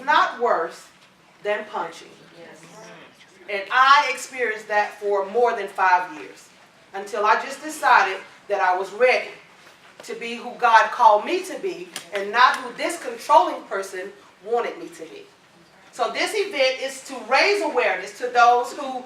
not worse than punching. And I experienced that for more than 5 years until I just decided that I was ready to be who God called me to be and not who this controlling person wanted me to be. So this event is to raise awareness to those who,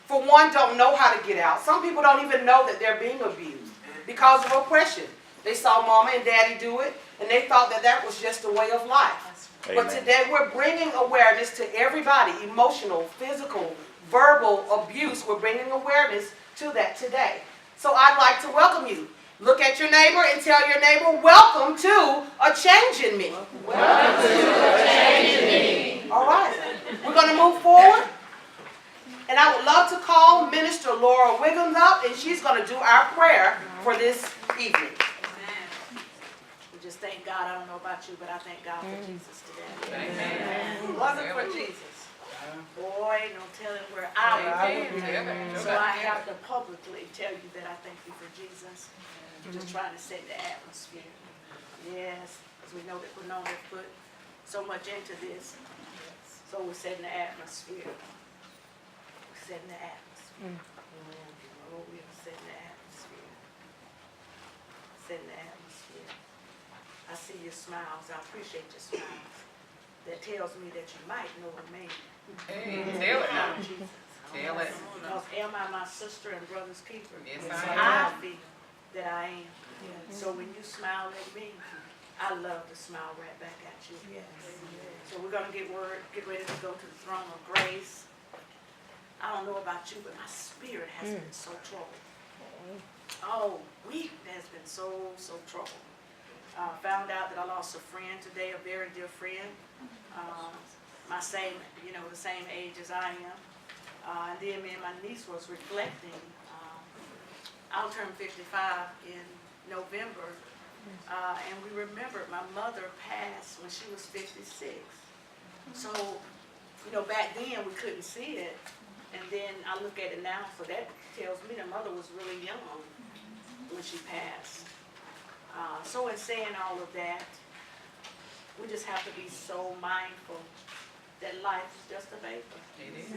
for one, don't know how to get out. Some people don't even know that they're being abused because of oppression. They saw mama and daddy do it, and they thought that that was just a way of life. Amen. But today we're bringing awareness to everybody, emotional, physical, verbal abuse. We're bringing awareness to that today. So I'd like to welcome you. Look at your neighbor and tell your neighbor, welcome to a change in me. Welcome to a change in me. All right. We're going to move forward. And I would love to call Minister Laura Wiggins up, and she's going to do our prayer for this evening. We just thank God. I don't know about you, but I thank God for Jesus today. Amen. If it wasn't for Jesus, boy, no telling where I would be. So I have to publicly tell you that I thank you for Jesus. Just trying to set the atmosphere. Yes, because we know that we're known to put so much into this. So we're setting the atmosphere. We're setting the atmosphere. Oh, we're setting the atmosphere. Setting the atmosphere. I see your smiles. I appreciate your smiles. That tells me that you might know a man. Hey, tell it now. Jesus. Tell it. Because am I my sister and brother's keeper? Yes, So I am. I feel that I am. So when you smile at me, I love to smile right back at you. So we're gonna get ready to go to the throne of grace. I don't know about you, but my spirit has been so troubled. Oh, week has been so troubled. Found out that I lost a friend today, a very dear friend. My same, the same age as I am. And then me and my niece was reflecting. I'll turn 55 in November. And we remembered my mother passed when she was 56. So, back then we couldn't see it. And then I look at it now, so that tells me that mother was really young when she passed. So in saying all of that, we just have to be so mindful that life is just a vapor. It is.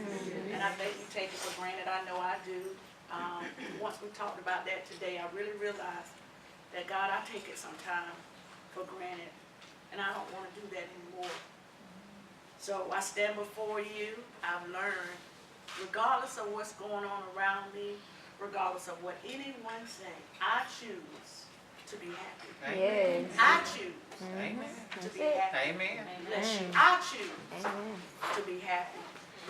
And I think we take it for granted. I know I do. Once we talked about that today, I really realized that, God, I take it sometimes for granted. And I don't want to do that anymore. So I stand before you. I've learned, regardless of what's going on around me, regardless of what anyone say, I choose to be happy. Amen. I choose Amen. to be happy. Amen. Bless you. I choose to be happy,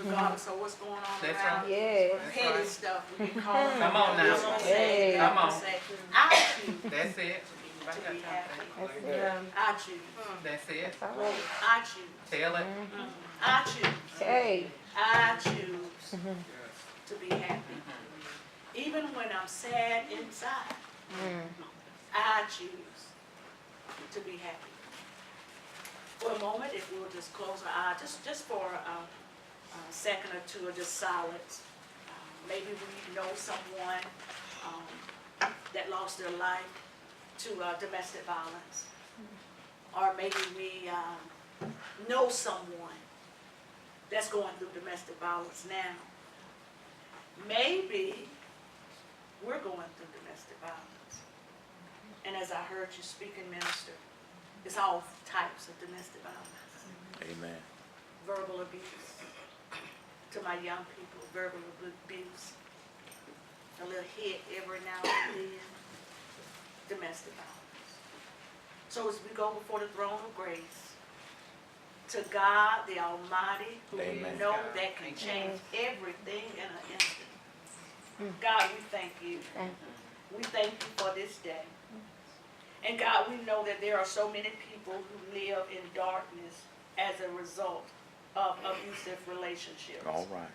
regardless of what's going on That's around right. me. Yes. Petty right. stuff we can call it. Come on now. Hey. Come on. Say, I choose That's it. to be happy. That's it. I choose. That's it. That's all right. I choose. Tell it. I choose. Hey. I choose to be happy. Even when I'm sad inside, I choose to be happy. For a moment, if we'll just close our eyes, just for a second or two of just silence. Maybe we know someone that lost their life to domestic violence. Or maybe we know someone that's going through domestic violence now. Maybe we're going through domestic violence. And as I heard you speaking, Minister, it's all types of domestic violence. Amen. Verbal abuse. To my young people, verbal abuse. A little hit every now and then. Domestic violence. So as we go before the throne of grace, to God the Almighty, who we Amen. know that can change everything in an instant. God, we thank you. We thank you for this day. And God, we know that there are so many people who live in darkness as a result of abusive relationships. All right.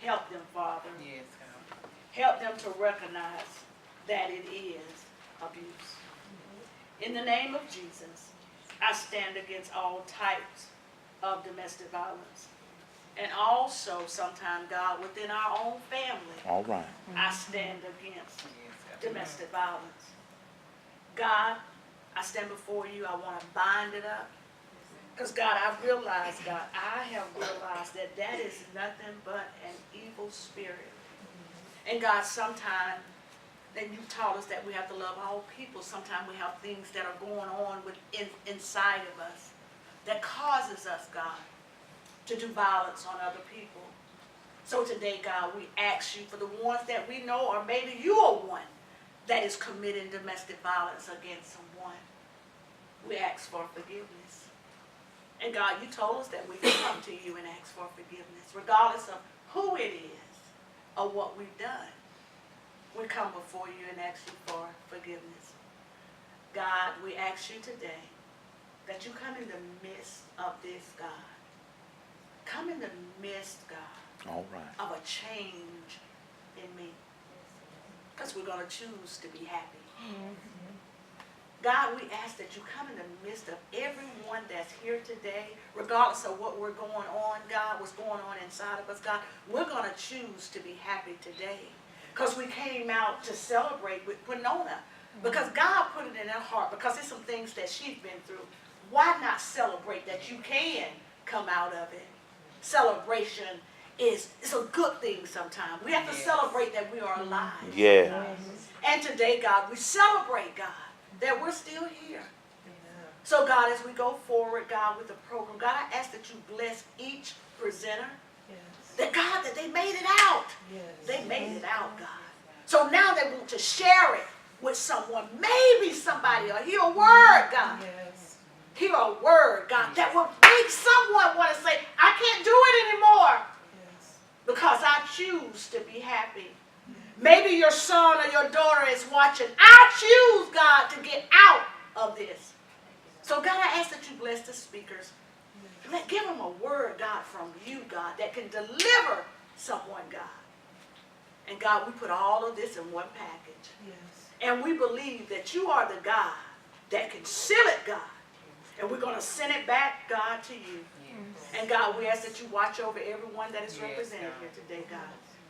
Help them, Father. Yes, God. Help them to recognize that it is abuse. In the name of Jesus, I stand against all types of domestic violence. And also, sometimes, God, within our own family, All right. I stand against Yes, God. domestic violence. God, I stand before you. I want to bind it up. Because God, I have realized that that is nothing but an evil spirit. And God, sometimes, and you taught us that we have to love all people. Sometimes we have things that are going on inside of us that causes us, God, to do violence on other people. So today, God, we ask you for the ones that we know, or maybe you are one that is committing domestic violence against someone. We ask for forgiveness. And God, you told us that we can come to you and ask for forgiveness, regardless of who it is or what we've done. We come before you and ask you for forgiveness. God, we ask you today that you come in the midst of this, God. Come in the midst, God, All right. of a change in me. Because we're going to choose to be happy. God, we ask that you come in the midst of everyone that's here today, regardless of what we're going on, God, what's going on inside of us, God, we're going to choose to be happy today. Because we came out to celebrate with Winona. Because God put it in her heart, because there's some things that she's been through. Why not celebrate that you can come out of it? Celebration is a good thing sometimes. We have to celebrate that we are alive. Yeah. And today, God, we celebrate, God, that we're still here. So, God, as we go forward, God, with the program, God, I ask that you bless each presenter. That, God, that they made it out. They made it out, God. So now they want to share it with someone. Maybe somebody will hear a word, God. Hear a word, God, that will make someone want to say, I can't do it anymore. Because I choose to be happy. Maybe your son or your daughter is watching. I choose, God, to get out of this. So, God, I ask that you bless the speakers. Give them a word, God, from you, God, that can deliver someone, God. And, God, we put all of this in one package. And we believe that you are the God that can seal it, God. And we're going to send it back, God, to you. And, God, we ask that you watch over everyone that is represented here today, God.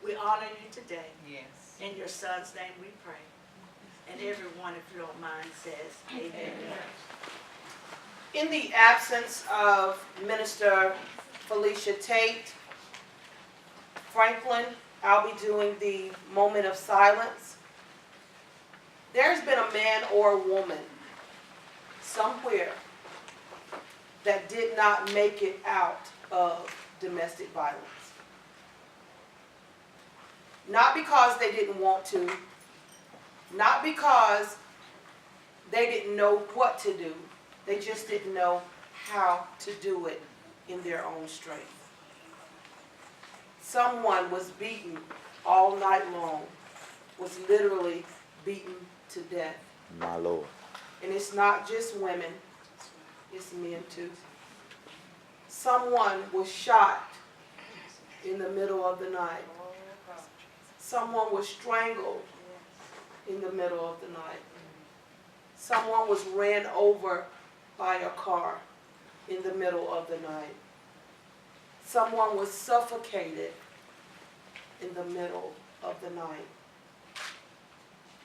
We honor you today. In your son's name we pray. And everyone, if you don't mind, says amen. In the absence of Minister Felicia Tate Franklin, I'll be doing the moment of silence. There's been a man or a woman somewhere that did not make it out of domestic violence. Not because they didn't want to, not because they didn't know what to do. They just didn't know how to do it in their own strength. Someone was beaten all night long, was literally beaten to death. My Lord. And it's not just women, it's men too. Someone was shot in the middle of the night. Someone was strangled in the middle of the night. Someone was ran over by a car in the middle of the night. Someone was suffocated in the middle of the night.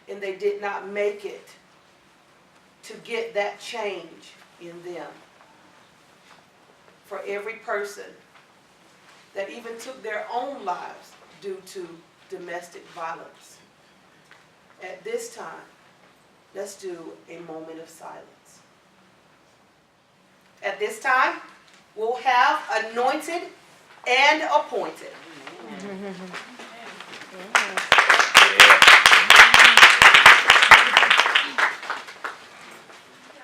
And they did not make it to get that change in them. For every person that even took their own lives due to domestic violence. At this time, let's do a moment of silence. At this time, we'll have anointed and appointed.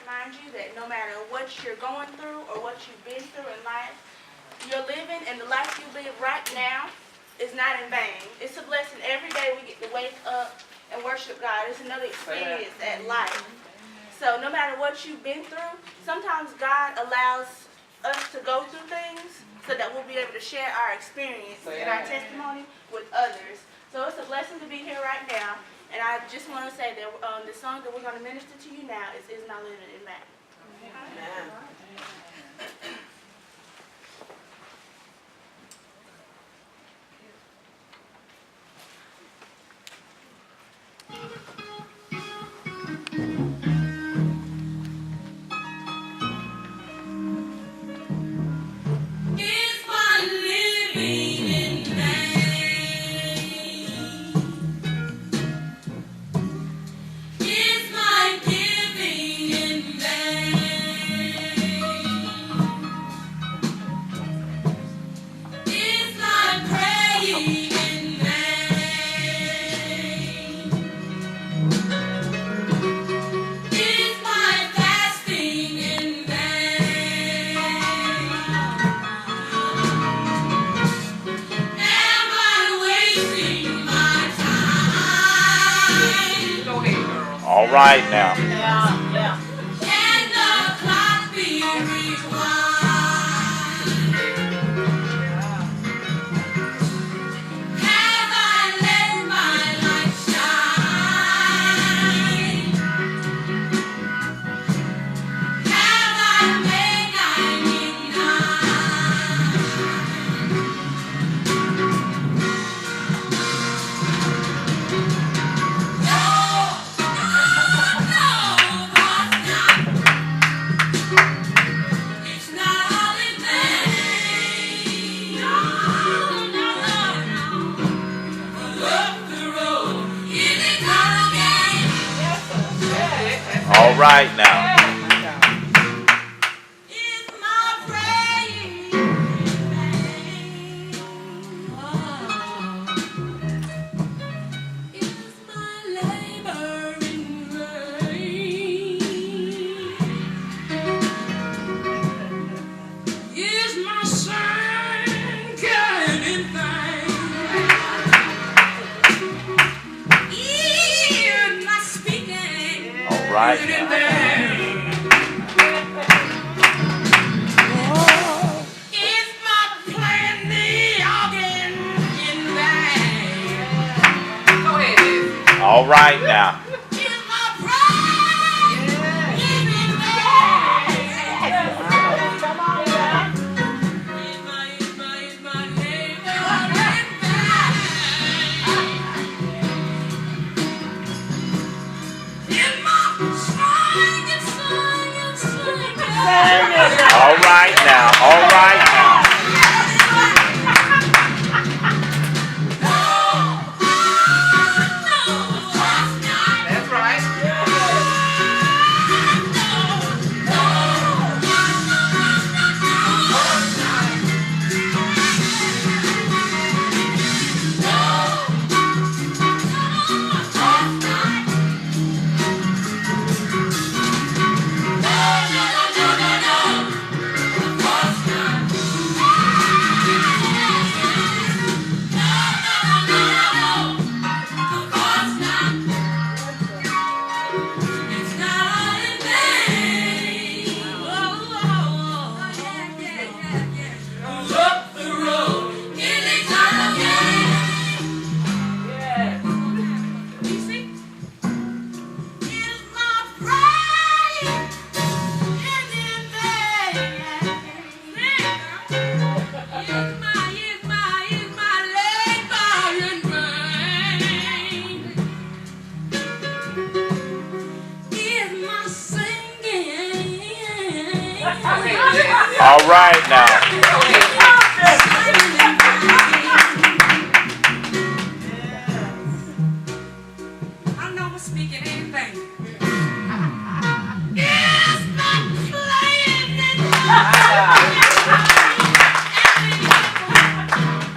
Remind you that no matter what you're going through or what you've been through in life, you're living, and the life you live right now is not in vain. It's a blessing every day we get to wake up and worship God. It's another experience at life. So no matter what you've been through, sometimes God allows us to go through things so that we'll be able to share our experience and our testimony with others. So it's a blessing to be here right now. And I just want to say that the song that we're going to minister to you now is Not Living in Vain. Amen. All right now. Yeah. Can the clock be rewind? Have I let my light shine? Have I made 99? No, it's not all in vain. No. Up the road, here they come again. All right now. Is my praying in vain? Is my labor in vain? Is my singing in vain? Is my speaking All right in now. vain? Is my playing the organ in vain? Go ahead, Jesse. All right now. Is my praying in vain? Come on, guys. Is my labor in vain? Is my singing? All right now. All right now. That's right. All right now. I know I'm speaking anything. It's not playing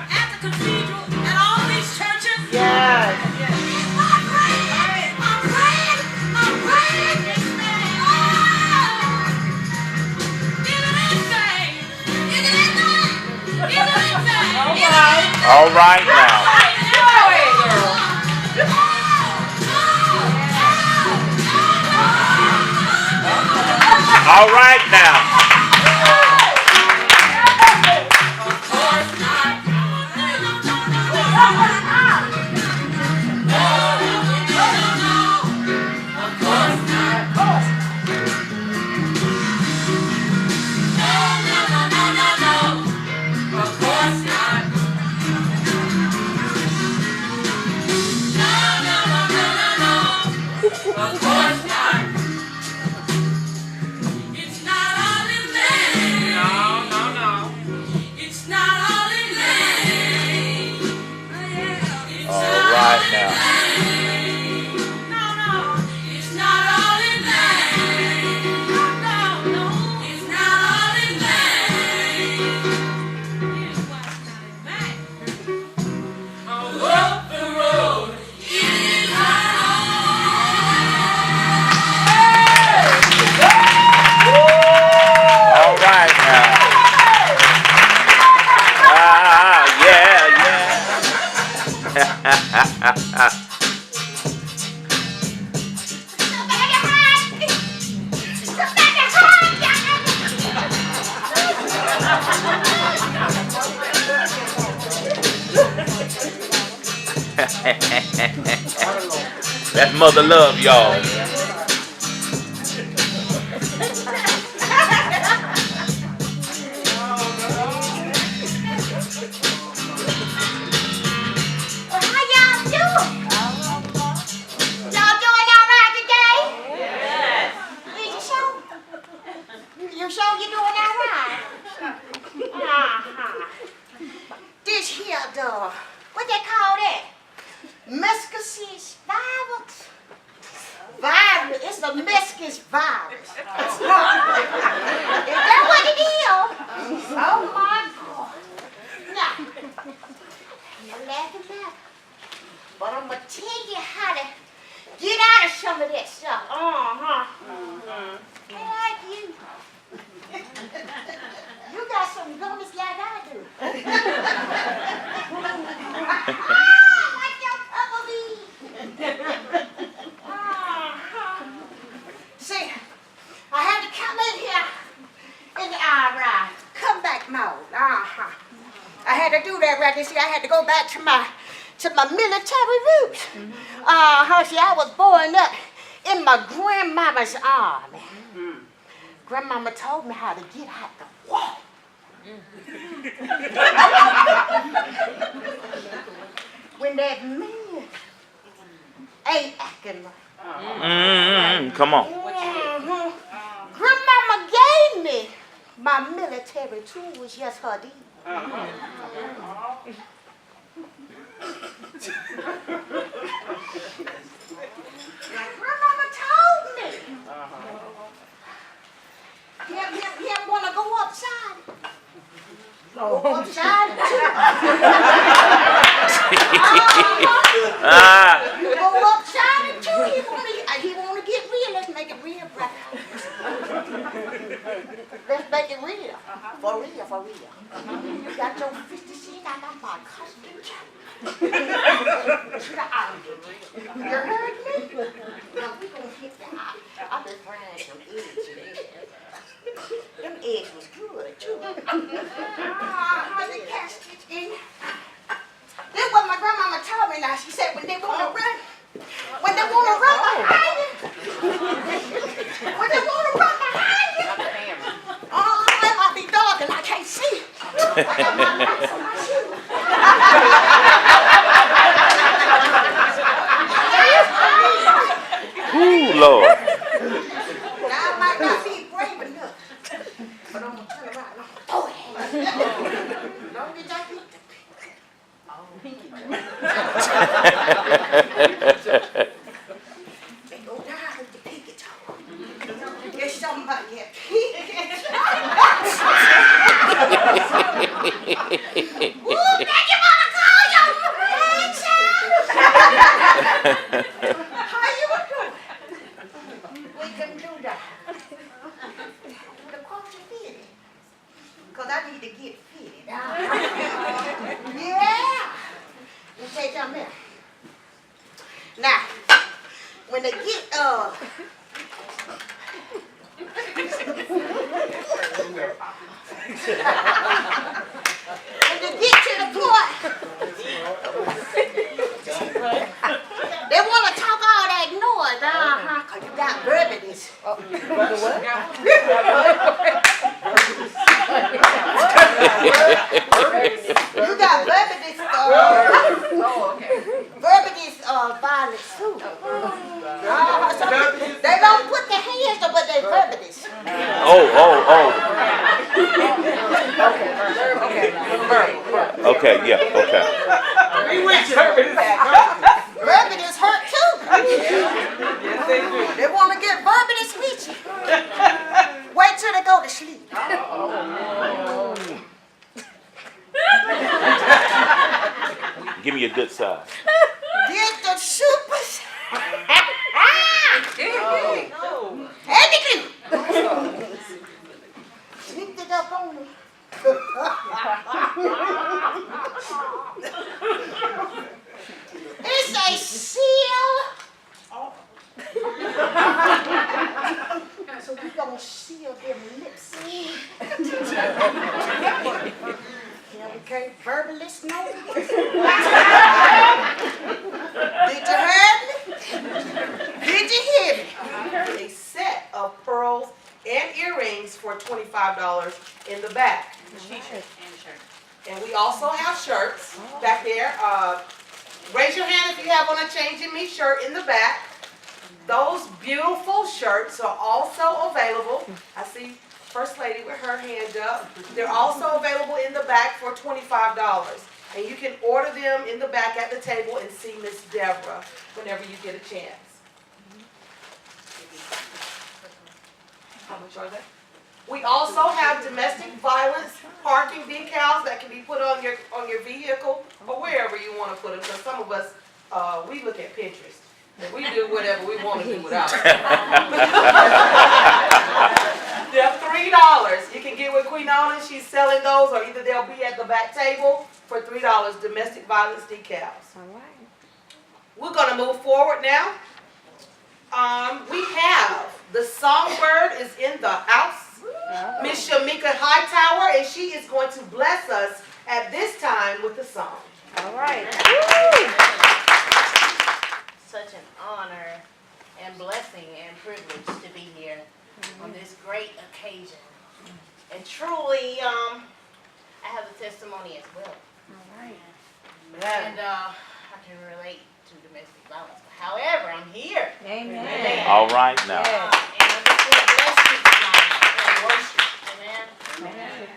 at the cathedral, at all these churches. Yes. I'm praying. All right now. Go ahead, girl. All right now. That's mother love, y'all. How y'all doing? Y'all doing all right today? Yes. Is you sure? You sure you doing all right? This here what they call that? Mescasis virus? Virus. It's a mescus virus. Is that what it is? Oh my God. Now, I'm laughing back. But I'm going to tell you how to get out of some of that stuff. I like you. You got some gummies like I do. Like your puppy. See, I had to come in here in the comeback mode. I had to do that right there. See, I had to go back to my military roots. See, I was born up in my grandmama's army. Grandmama told me how to get out the wall. When that man ain't acting right. Come on. Grandmama gave me my military tools, yes, her did. Grandmama told me. Him wanna go upside. Go upside. Go upside too. He wanna get real. Let's make it real, brother. Let's make it real. For real, for real. You got your 50 cents, I got my custom check. You heard me? Now we gonna hit that. I've been frying some eggs today. Them eggs was good too. How they cast it in. Then what my grandmama told me now, she said when they wanna run behind you, when they wanna run behind you, it might be dark and I can't see. I got my lights on my shoes. Ooh, Lord. Now I might not be brave enough, but I'm gonna turn around and I'm gonna throw it. Long as I beat the they go down with the pinky toe. There's somebody here. Ooh, now you wanna call your grandson? How you doing? We can do that. The culture fitted. Because I need to get fitted. Yeah. You say something else. Now, when they get when they get to the point, they want to talk all that noise, because you got verbiage. You got verbiage, verbiage violence too. So they don't put their hands up, but they verbiage. Okay, yeah, okay. Verbiage hurt too. They want to get verbiage with you. Wait till they go to sleep. Give me a good side. Get the supers. Everything. Sneaked it up on me. It's a seal. So we gonna seal them lips. Yeah, we can't verbalist no. Did you hear me? You can get a set of pearls and earrings for $25 in the back. And we also have shirts back there. Raise your hand if you have on a Change in Me shirt in the back. Those beautiful shirts are also available. I see First Lady with her hand up. They're also available in the back for $25. And you can order them in the back at the table and see Miss Deborah whenever you get a chance. How much are they? We also have domestic violence parking decals that can be put on your vehicle or wherever you want to put them. Because some of us, we look at Pinterest and we do whatever we want to do without it. They're $3. You can get with Queen Ona. She's selling those, or either they'll be at the back table for $3. Domestic violence decals. All right. We're going to move forward now. We have the songbird is in the house. Miss Shamika Hightower, and she is going to bless us at this time with a song. All right. Such an honor and blessing and privilege to be here on this great occasion. And truly, I have a testimony as well. All right. And I can relate to domestic violence. However, I'm here. Amen. All right now. And I'm just going to bless you tonight and worship. Amen. Amen.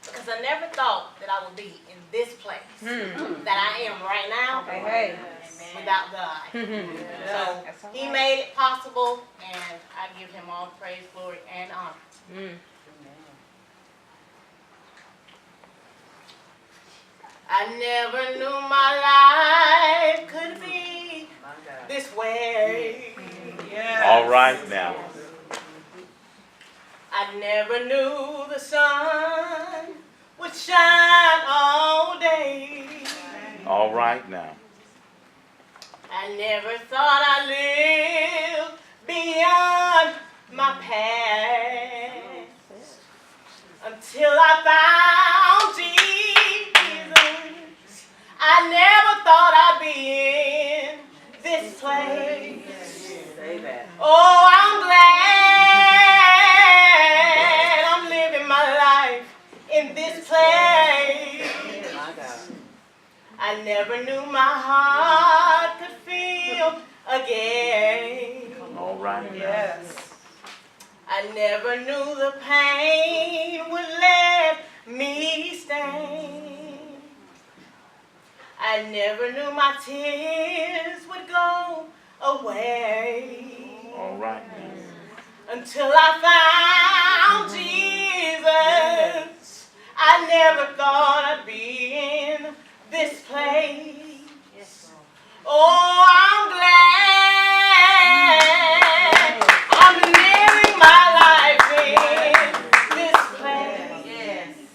Because I never thought that I would be in this place that I am right now Hey. without God. So He made it possible, and I give Him all praise, glory, and honor. I never knew my life could be this way. All right now. I never knew the sun would shine all day. All right now. I never thought I'd live beyond my past until I found Jesus. I never thought I'd be in this place. Oh, I'm glad I'm living my life in this place. I never knew my heart could feel again. All right now. Yes. I never knew the pain would let me stay. I never knew my tears would go away. All right now. Until I found Jesus. I never thought I'd be in this place. Oh, I'm glad I'm living my life in this place.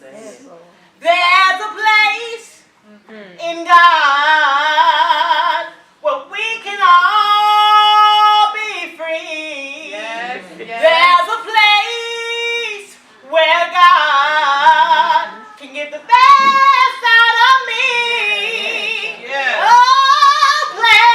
There's a place in God where we can all be free. There's a place where God can get the best out of me. Oh, place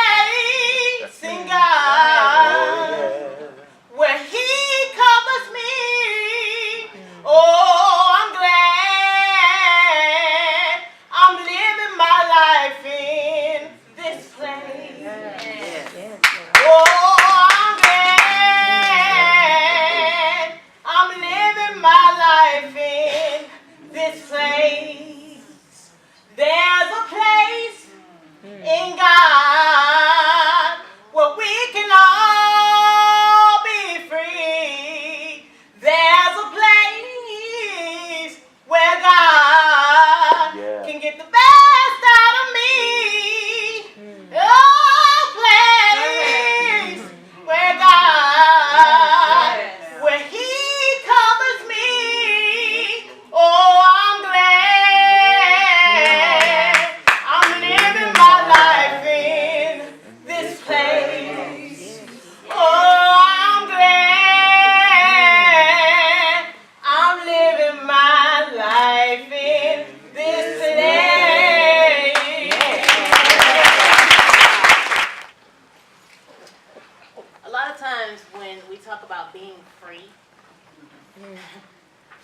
of times when we talk about being free,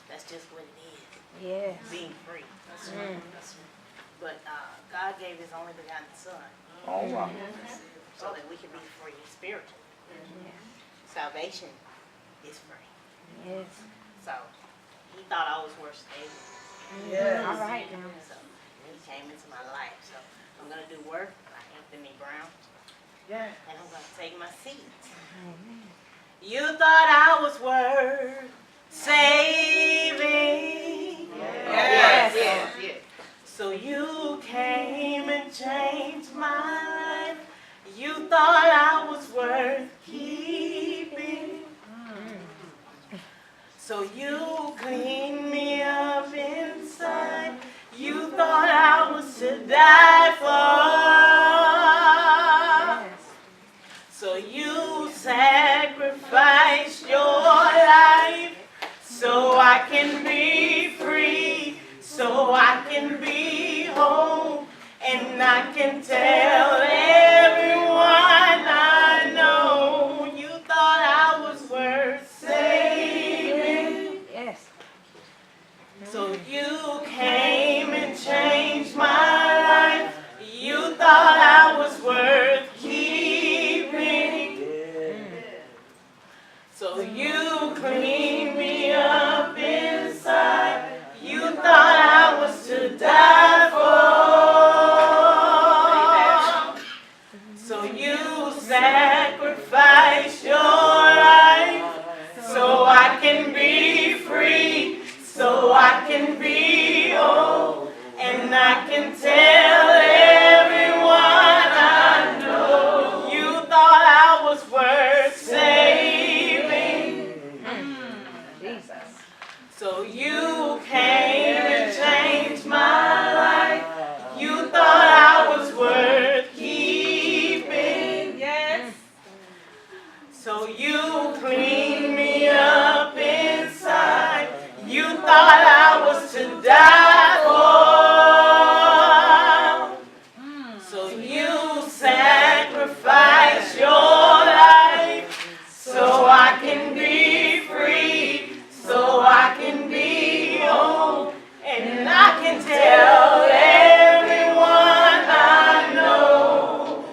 that's just what it is. Yes. Being free. But God gave His only begotten Son All right. so that we can be free spiritually. Salvation is free. Yes. So He thought I was worth saving. All right now. So He came into my life. So I'm going to do work by Anthony Brown. Yeah. And I'm going to take my seat. You thought I was worth saving. Yes. Yes. So you came and changed my life. You thought I was worth keeping. So you cleaned me up inside. You thought I was to die for. So you sacrificed your life so I can be free, so I can be whole, and I can tell everyone I know you thought I was worth saving. Yes. So you came and changed my life. You thought I was worth keeping. So you cleaned me up inside. You thought I was to die for. So you sacrificed your life so I can be free, so I can be whole, and I can tell everyone I know you thought I was worth saving. Jesus. So you came and changed my life. You thought I was worth keeping. Yes. So you cleaned me up inside. You thought I was to die for. So you sacrificed your life so I can be free, so I can be whole, and I can tell everyone I know.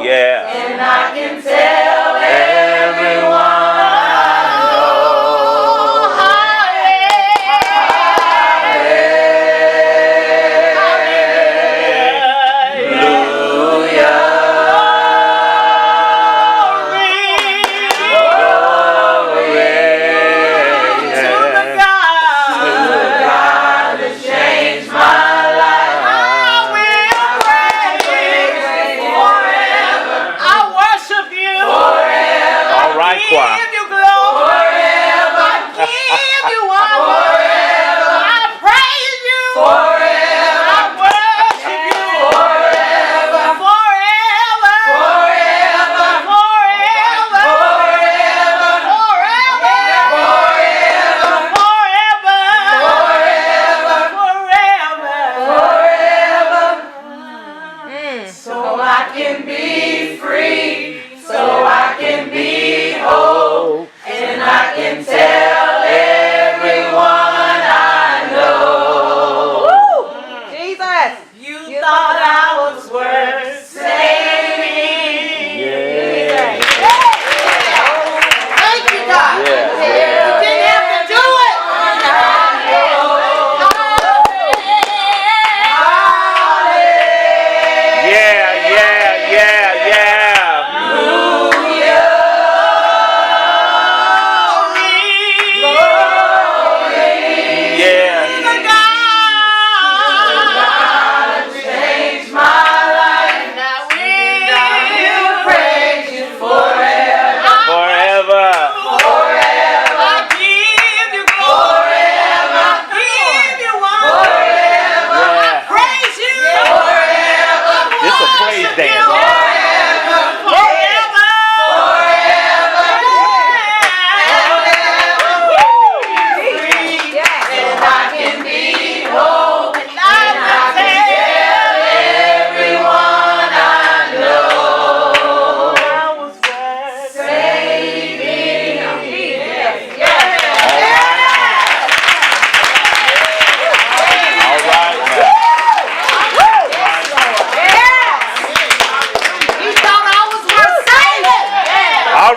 Yeah.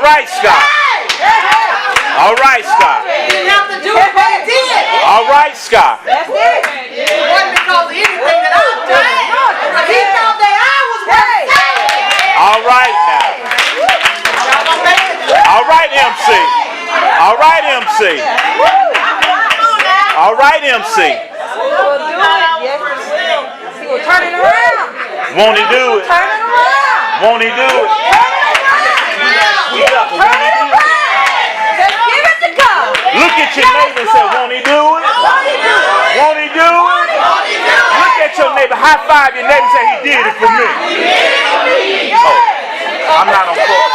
All right, Scott. All right, Scott. He didn't have to do it, but he did. All right, Scott. It wasn't because of anything that I've done. But he thought that I was worth saving. All right now. Y'all gonna make it? All right, MC. All right, MC. All right, MC. Turn it around. Won't he do it? Turn it around. Won't he do it? Turn it around. Just give it to God. Look at your neighbor and say, won't he do it? Won't he do it? Look at your neighbor, high five your neighbor and say, he did it for me. Oh, I'm not on court.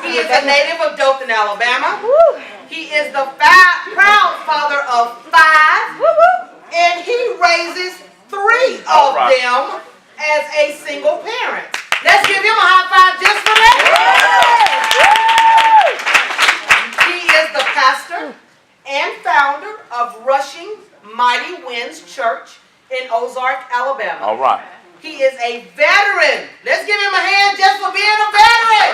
He is a native of Dothan, Alabama. He is the proud father of 5, and he raises 3 of them as a single parent. Let's give him a high five just for that. He is the pastor and founder of Rushing Mighty Winds Church in Ozark, Alabama. All right. He is a veteran. Let's give him a hand just for being a veteran.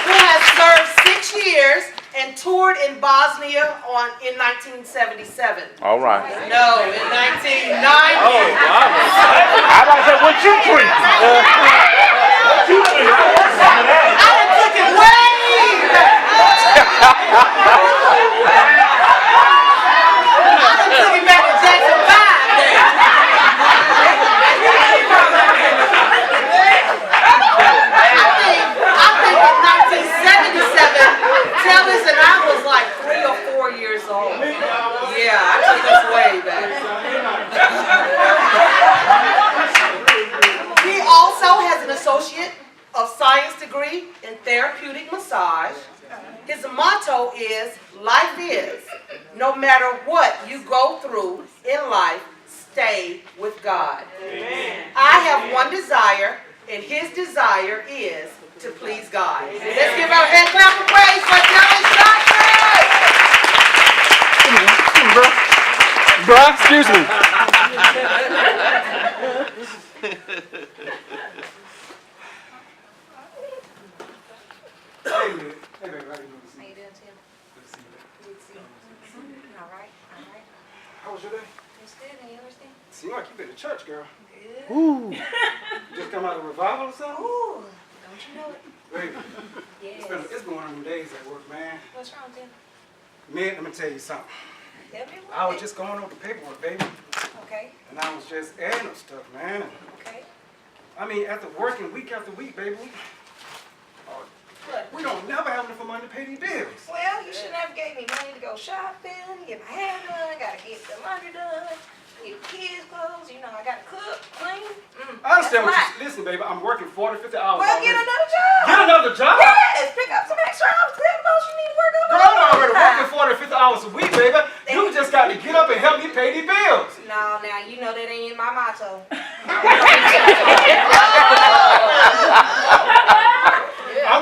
Who has served 6 years and toured in Bosnia in 1977. All right. No, in 1990. Oh, wow. I about to say, what you drinking? What you drinking? I done took it way back. I done took it back to Jackson 5. I think in 1977, Tellis and I was like 3 or 4 years old. Yeah, I took us way back. He also has an Associate of Science degree in therapeutic massage. His motto is, life is, no matter what you go through in life, stay with God. Amen. I have one desire, and his desire is to please God. Let's give our hand clap of praise for Tellis Johnson. Bruh, excuse me. Hey, baby, how you doing? How you doing, Tim? Good to see you. Good to see you. All right, all right. How was your day? It's good, and yours, Tim? Seem like you've been to church, girl. Good. Ooh. You just come out of revival or something? Ooh, don't you know it? Baby, Yes. it's been one of them days at work, man. What's wrong, Tim? Man, let me tell you something. Tell me what. I was just going over the paperwork, baby, Okay, and I was just adding up stuff, man. And, okay. I mean, after working week after week, baby, What? we don't never have enough money to pay these bills. Well, you should never gave me money to go shopping, get my hair done, gotta get the laundry done, get kids' clothes, you know, I gotta cook, clean. I understand what that's you listen, baby. I'm working 40, 50 hours. Well, get already. another job. Get another job? Yes, pick up some extra hours. Tell the boss you need to work on. Girl, I'm already working 40, 50 hours a week, baby. You just got to get up and help me pay these bills. No, now you know that ain't my motto.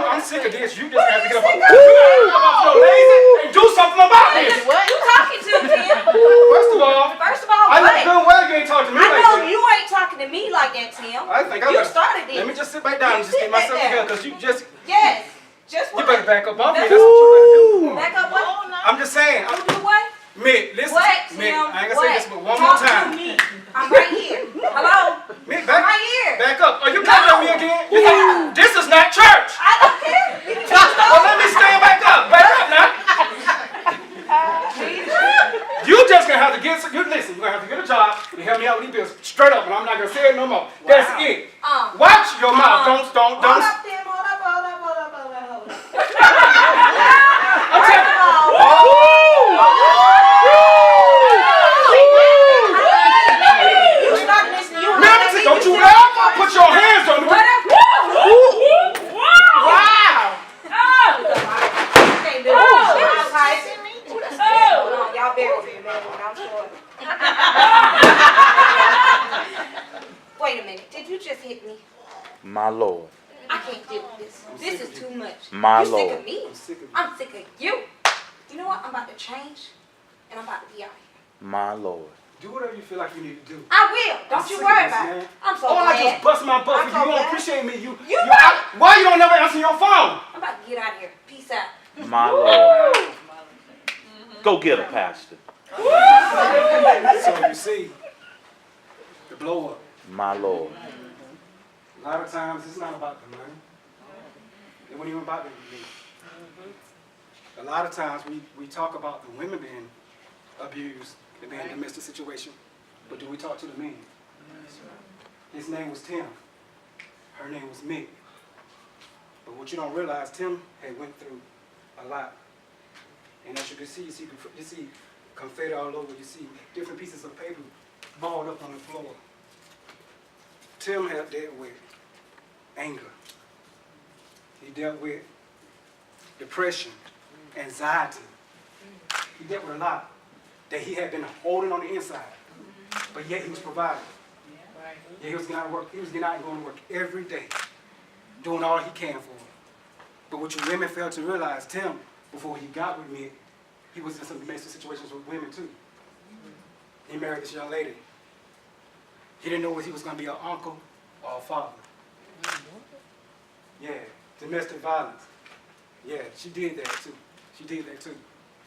I'm sick of this. You just have to get up. You got to come off your lazy and do something about this. What you talking to, Tim? First of all, I know what? good well you ain't talking to me I like know that. you ain't talking to me like that, Tim. I think I You better- started this. Let me just sit back down and just get myself together, because you just, Yes. Just you what? better back up off me. That's what you better do. Back up what? I'm just saying. You do what? Mick, listen. What, Mick, Tim? I ain't gonna What? say this but one more Talk time. to me. I'm right here. Hello? Mick, back, Right here. back up. Are you coming No. at me again? Yeah. This is not church. I don't care. You can just Well, let me stand back up. Back up now. You just gonna have to get some. You listen. You're gonna have to get a job and help me out with these bills. this straight up, and I'm not gonna say it no more. That's it. Watch your mouth. Don't. Hold up, Tim. Hold up. I'm telling you. Don't you ever put your hands on me. Wow. Y'all bear with me, man. I'm sorry. Wait a minute. Did you just hit me? My Lord. I can't deal with this. This is too much. My You Lord. sick of me? I'm sick of you. You know what? I'm about to change, and I'm about to be out here. My Lord. Do whatever you feel like you need to do. I will. Don't you worry about it. I'm so I glad. just bust my butt I'm for so you. You don't glad. appreciate me. You right. why you don't never answer your phone? I'm about to get out of here. Peace out. My Lord. Go get her, Pastor. So you see, the blow up. My Lord. A lot of times it's not about the money. It wasn't even about the money. A lot of times we talk about the women being abused, they being in a domestic situation, but do we talk to the men? His name was Tim. Her name was Mick. But what you don't realize, Tim had went through a lot. And as you can see, you see confetti all over. You see different pieces of paper balled up on the floor. Tim had dealt with anger. He dealt with depression, anxiety. He dealt with a lot that he had been holding on the inside. But yet he was providing. Yeah, he was getting out of work. He was getting out and going to work every day, doing all he can for her. But what you women fail to realize, Tim, before he got with me, he was in some domestic situations with women too. He married this young lady. He didn't know whether he was going to be an uncle or a father. Yeah, domestic violence. Yeah, she did that too. She did that too.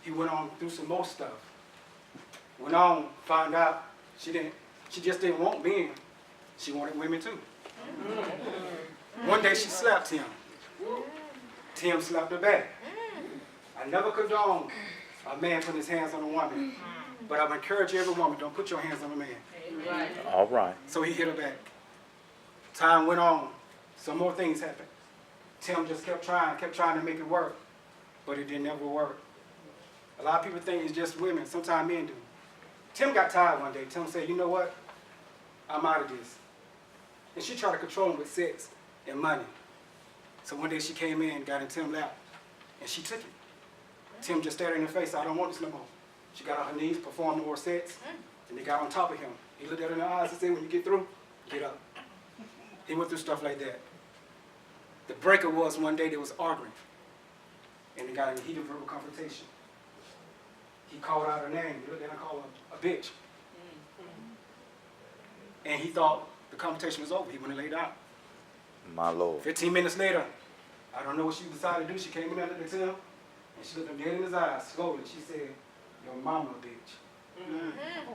He went on through some more stuff. Went on, found out she just didn't want men. She wanted women too. One day she slapped him. Tim slapped her back. I never condone a man putting his hands on a woman, but I would encourage every woman, don't put your hands on a man. All right. So he hit her back. Time went on. Some more things happened. Tim just kept trying to make it work, but it didn't ever work. A lot of people think it's just women. Sometimes men do. Tim got tired one day. Tim said, you know what? I'm out of this. And she tried to control him with sex and money. So one day she came in, got in Tim's lap, and she took it. Tim just stared her in the face. I don't want this no more. She got on her knees, performed more sex, and they got on top of him. He looked at her in the eyes and said, when you get through, get up. He went through stuff like that. The breaker was one day they was arguing, and they got in a heated verbal confrontation. He called out her name. He looked at her and called her a bitch. And he thought the confrontation was over. He went and laid down. My Lord. 15 minutes later, I don't know what she decided to do. She came in there and looked at him, and she looked him dead in his eyes slowly. She said, your mama a bitch.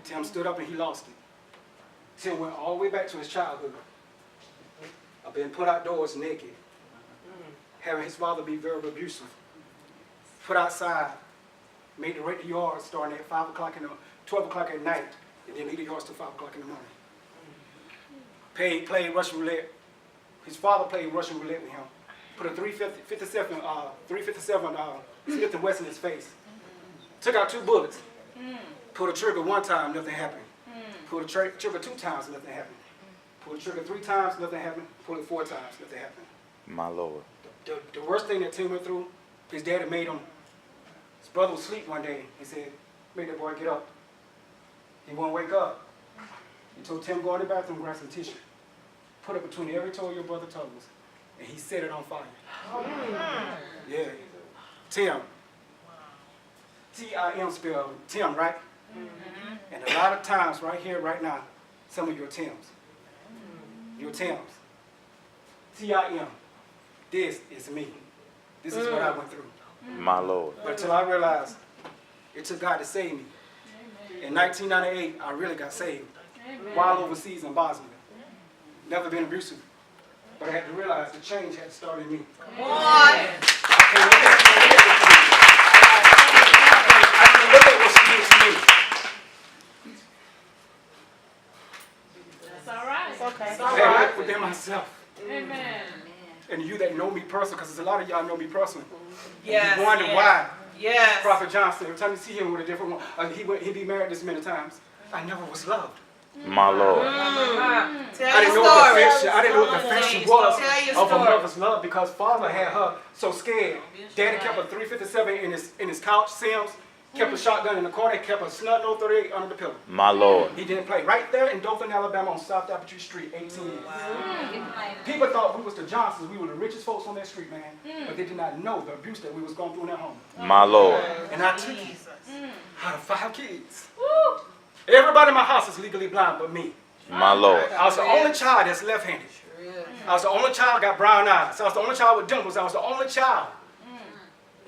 Tim stood up and he lost it. Tim went all the way back to his childhood. I've been put outdoors naked, having his father be very abusive. Put outside, made the rate the yard starting at 12 o'clock at night, and then leave the yards till 5 o'clock in the morning. Played Russian roulette. His father played Russian roulette with him. Put a 357 Smith & Wesson in his face. Took out 2 bullets. Pulled a trigger 1 time, nothing happened. Pulled a trigger 2 times, nothing happened. Pulled the trigger 3 times, nothing happened. Pulled it 4 times, nothing happened. My Lord. The worst thing that Tim went through, his daddy made him, his brother was asleep one day. He said, make that boy get up. He won't wake up. He told Tim, go in the bathroom, grab some tissue. Put it between every toe of your brother's toes. And he set it on fire. Yeah. Tim. T-I-M spelled Tim, right? And a lot of times, right here, right now, some of your Tims. Your Tims. T-I-M. This is me. This is what I went through. My Lord. But until I realized it took God to save me. In 1998, I really got saved. While overseas in Bosnia. Never been abusive. But I had to realize the change had started in me. I can look at what she did to me. It's okay. It's I all had to right. look within myself. Amen. And you that know me personally, because there's a lot of y'all know me personally. Yes, You wonder yes. why Yes. Prophet Johnson, every time you see him with a different one, he be married this many times. I never was loved. My Lord. Tell I your didn't know what story. affection. I didn't know what the affection was Tell your of a story. mother's love because father had her so scared. Daddy kept a 357 in his couch, Sims. Kept a shotgun in the corner. Kept a snub 038 under the pillow. My Lord. He didn't play. Right there in Dothan, Alabama on South Apple Street, 18 years. People thought we was the Johnsons. We were the richest folks on that street, man. But they did not know the abuse that we was going through in that home. My Lord. And I took it out of 5 kids. Everybody in my house is legally blind but me. My Lord. I was the only child that's left-handed. I was the only child that got brown eyes. I was the only child with dimples. I was the only child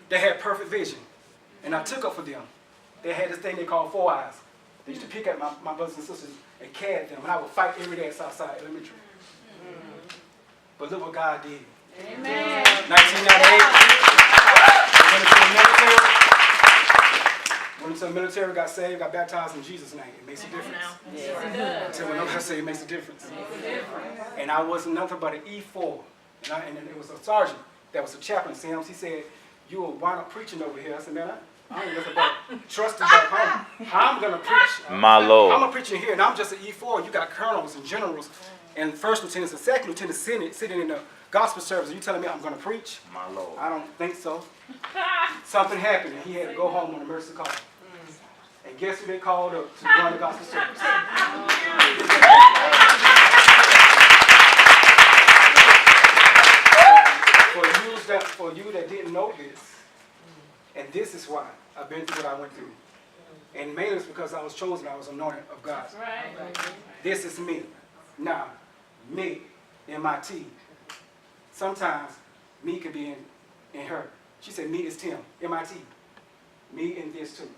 that had perfect vision. And I took up for them. They had this thing they called 4 eyes. They used to pick at my brothers and sisters and cad them. And I would fight every day at Southside Elementary. But look what God did. Amen. 1998, went into the military, got saved, got baptized in Jesus' name. It makes a difference. Until when nobody say it makes a difference. And I was nothing but an E4. And it was a sergeant that was a chaplain, Sims. He said, you will wind up preaching over here. I said, man, I ain't nothing but trusting back home. I'm going to preach. My Lord. I'm a preacher here, and I'm just an E4. You got colonels and generals and first lieutenants and second lieutenants sitting in the gospel service. Are you telling me I'm going to preach? My Lord. I don't think so. Something happened, and he had to go home on an emergency call. And guess who they called up to run the gospel service? For you that didn't know this, and this is why I've been through what I went through. And mainly it's because I was chosen, I was anointed of God. Right. This is me. Now, me, M-I-T. Sometimes me could be in her. She said me is Tim, M-I-T. Me in this too.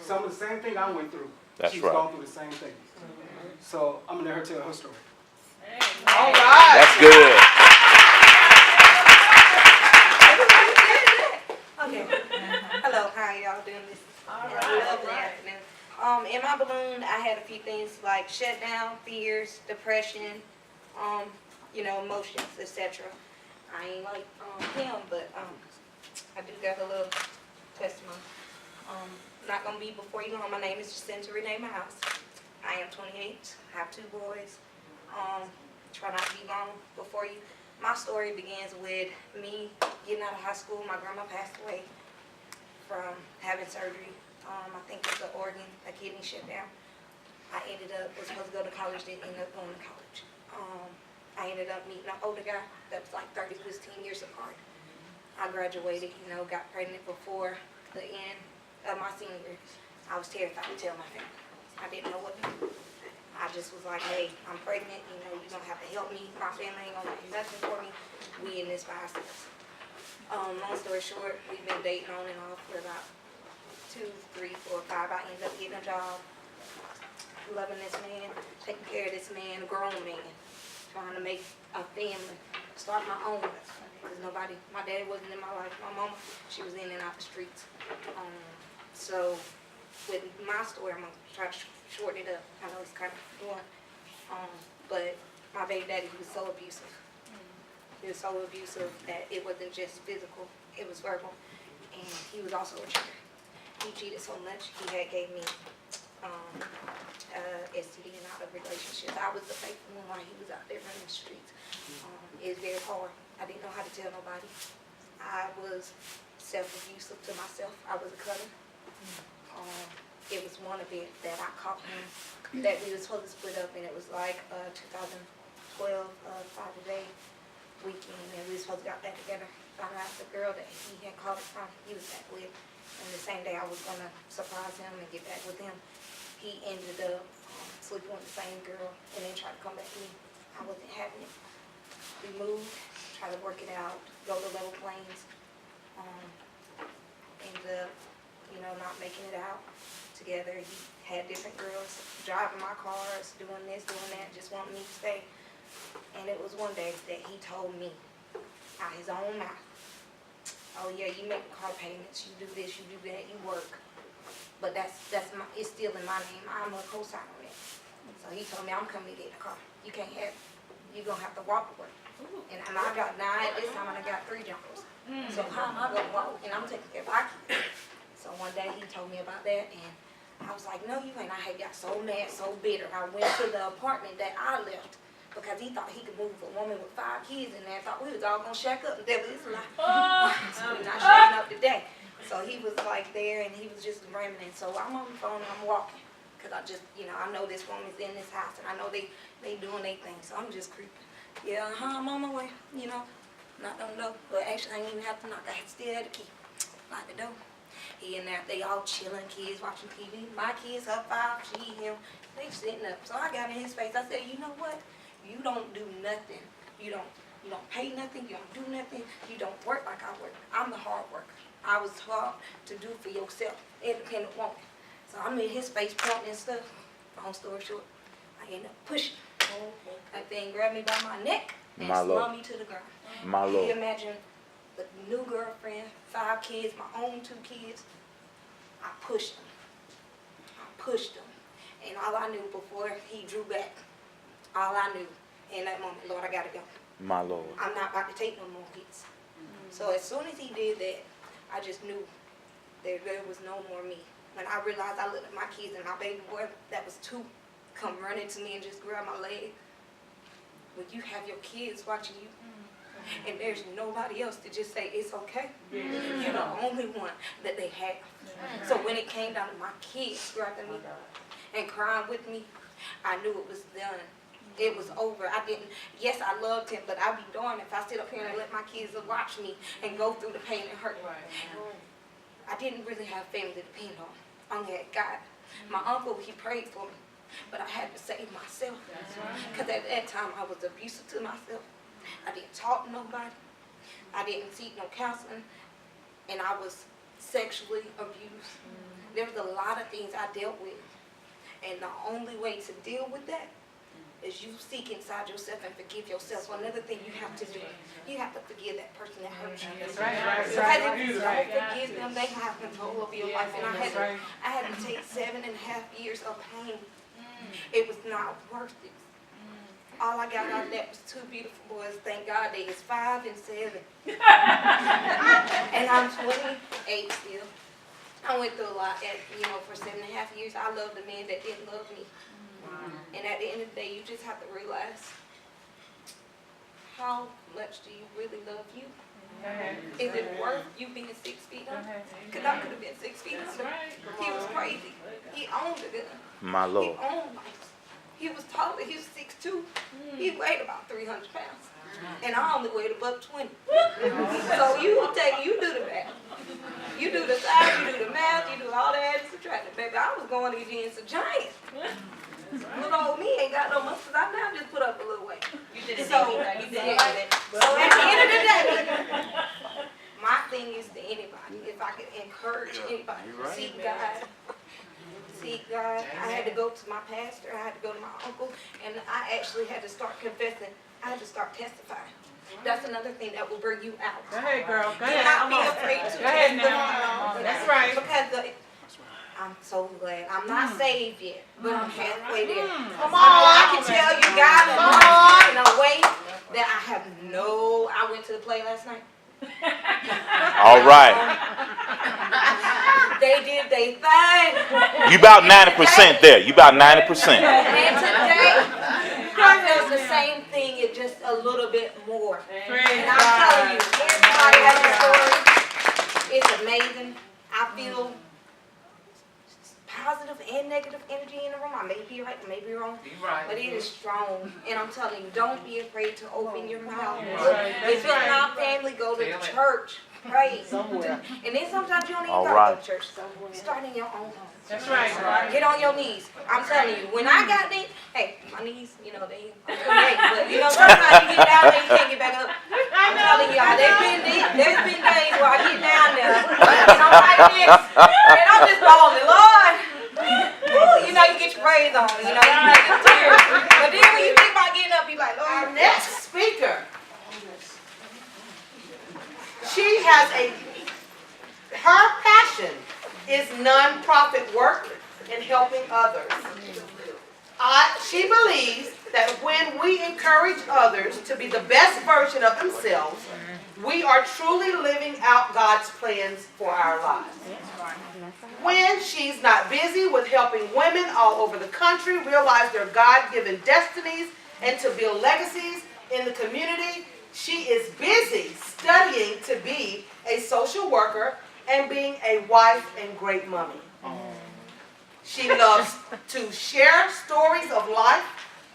Some of the same thing I went through. That's She's right. gone through the same thing. So I'm going to let her tell her story. All right. That's good. Okay. Hello, how y'all doing this? Lovely afternoon. In my balloon, I had a few things like shutdown, fears, depression, emotions, etc. I ain't like him, but I do got a little testimony. Not gonna be before you long. My name is Jacinta Renee Miles. I am 28. I have 2 boys. Try not to be long before you. My story begins with me getting out of high school. My grandma passed away from having surgery. I think it was an organ, a kidney shutdown. I was supposed to go to college, didn't end up going to college. I ended up meeting an older guy that was like 10 years apart. I graduated, got pregnant before the end of my senior year. I was terrified to tell my family. I didn't know what to do. I just was like, hey, I'm pregnant, you're gonna have to help me. My family ain't gonna do nothing for me. We in this by ourselves. Long story short, we've been dating on and off for about 2, 3, 4, 5. I ended up getting a job, loving this man, taking care of this man, a grown man, trying to make a family, start my own. Because my daddy wasn't in my life. My mama, she was in and out the streets. So with my story, I'm gonna try to shorten it up. I know it's kind of blunt, but my baby daddy, he was so abusive. He was so abusive that it wasn't just physical, it was verbal. And he was also a cheater. He cheated so much, he had gave me STD and out of relationships. I was the faithful one while he was out there running the streets. It was very hard. I didn't know how to tell nobody. I was self-abusive to myself. I was a cutter. It was one event that I caught him that we were supposed to split up, and it was like 2012 5-day weekend, and we were supposed to get back together. Found out the girl that he had called it from, he was back with, and the same day I was gonna surprise him and get back with him, he ended up sleeping with the same girl and then tried to come back to me. I wasn't having it. We moved, tried to work it out, go to Level Plains, ended up, not making it out together. He had different girls driving my cars, doing this, doing that, just wanting me to stay. And it was one day that he told me, out his own mouth, oh yeah, you make car payments, you do this, you do that, you work. But it's still in my name. I'm a co-signer on it. So he told me, I'm coming to get the car. You can't have it. You're going to have to walk to work. And I got 9 at this time, and I got 3 jumpers. So how am I going to walk? And I'm taking care of my kids. So one day he told me about that, and I was like, no, you ain't. I had got so mad, so bitter. I went to the apartment that I left because he thought he could move a woman with 5 kids in there. I thought we was all going to shack up. And that was like, we're not shacking up today. So he was like there, and he was just rambling. So I'm on the phone, and I'm walking. Because I just, I know this woman's in this house, and I know they doing their thing. So I'm just creeping. Yeah, I'm on my way, knock on the door. But actually, I didn't even have to knock. I still had the key. Lock the door. He and there, they all chilling, kids watching TV. My kids, her 5, she, him, they sitting up. So I got in his face. I said, you know what? You don't do nothing. You don't pay nothing. You don't do nothing. You don't work like I work. I'm the hard worker. I was taught to do for yourself, independent woman. So I'm in his face pointing and stuff. Long story short, I end up pushing. That thing grabbed me by my neck and slung me to the ground. My Can Lord. you imagine the new girlfriend, 5 kids, my own 2 kids? I pushed him. And all I knew before he drew back, all I knew in that moment, Lord, I gotta go. My Lord. I'm not about to take no more kids. So as soon as he did that, I just knew there was no more me. When I realized I looked at my kids and my baby boy, that was 2, come running to me and just grab my leg. When you have your kids watching you, and there's nobody else to just say it's okay, you're the only one that they have. So when it came down to my kids grabbing me and crying with me, I knew it was done. It was over. Yes, I loved him, but I'd be darned if I sit up here and let my kids watch me and go through the pain and hurt. I didn't really have family to depend on. I only had God. My uncle, he prayed for me, but I had to save myself. Because at that time, I was abusive to myself. I didn't talk to nobody. I didn't seek no counseling. And I was sexually abused. There was a lot of things I dealt with. And the only way to deal with that is you seek inside yourself and forgive yourself. So another thing you have to do, you have to forgive that person that hurt you. That's right. Because if you don't forgive them, they have control over your life. And I had to take 7.5 years of pain. It was not worth it. All I got out of that was 2 beautiful boys. Thank God they is 5 and 7. And I'm 28 still. I went through a lot. For 7.5 years, I loved a man that didn't love me. And at the end of the day, you just have to realize, how much do you really love you? Is it worth you being 6 feet under? Because I could have been 6 feet under. He was crazy. He owned a gun. My Lord. He owned life. He was taller. He was 6'2". He weighed about 300 pounds. And I only weighed above 20. So you do the math. You do the size, you do the math, you do all that and subtract. Baby, I was going against a giant. Little old me ain't got no muscles. I now just put up a little weight. You did it. So at the end of the day, my thing is to anybody, if I could encourage anybody, seek God. Seek God. I had to go to my pastor. I had to go to my uncle. And I actually had to start confessing. I had to start testifying. That's another thing that will bring you out. Go ahead, girl. Go Do ahead. not be afraid to Go ahead testify. now. That's right. Because I'm so glad. I'm not saved yet, but I'm halfway there. Come on. I can tell you God has in a way that I went to the play last night. All right. They did their thing. You about 90% there. You about 90%. And today, I felt the same thing, it just a little bit more. And I'm telling you, everybody has a story. It's amazing. I feel positive and negative energy in the room. I may be right, I may be wrong, but it is strong. And I'm telling you, don't be afraid to open your mouth. If it's not family, go to church. Pray. Somewhere. And then sometimes you don't even gotta go to church. Start in your own home. That's right. Get on your knees. I'm telling you, when I got there, hey, my knees, they I'm 28, but sometimes you get down there, you can't get back up. I'm telling y'all, there's been days where I get down there, and I'm like this, and I'm just bawling, Lord. Ooh, you get your praise on, you make it tears. But then when you think about getting up, you like, Lord. Our next speaker, she has her passion is nonprofit work and helping others. She believes that when we encourage others to be the best version of themselves, we are truly living out God's plans for our lives. When she's not busy with helping women all over the country realize their God-given destinies and to build legacies in the community, she is busy studying to be a social worker and being a wife and great mommy. She loves to share stories of life,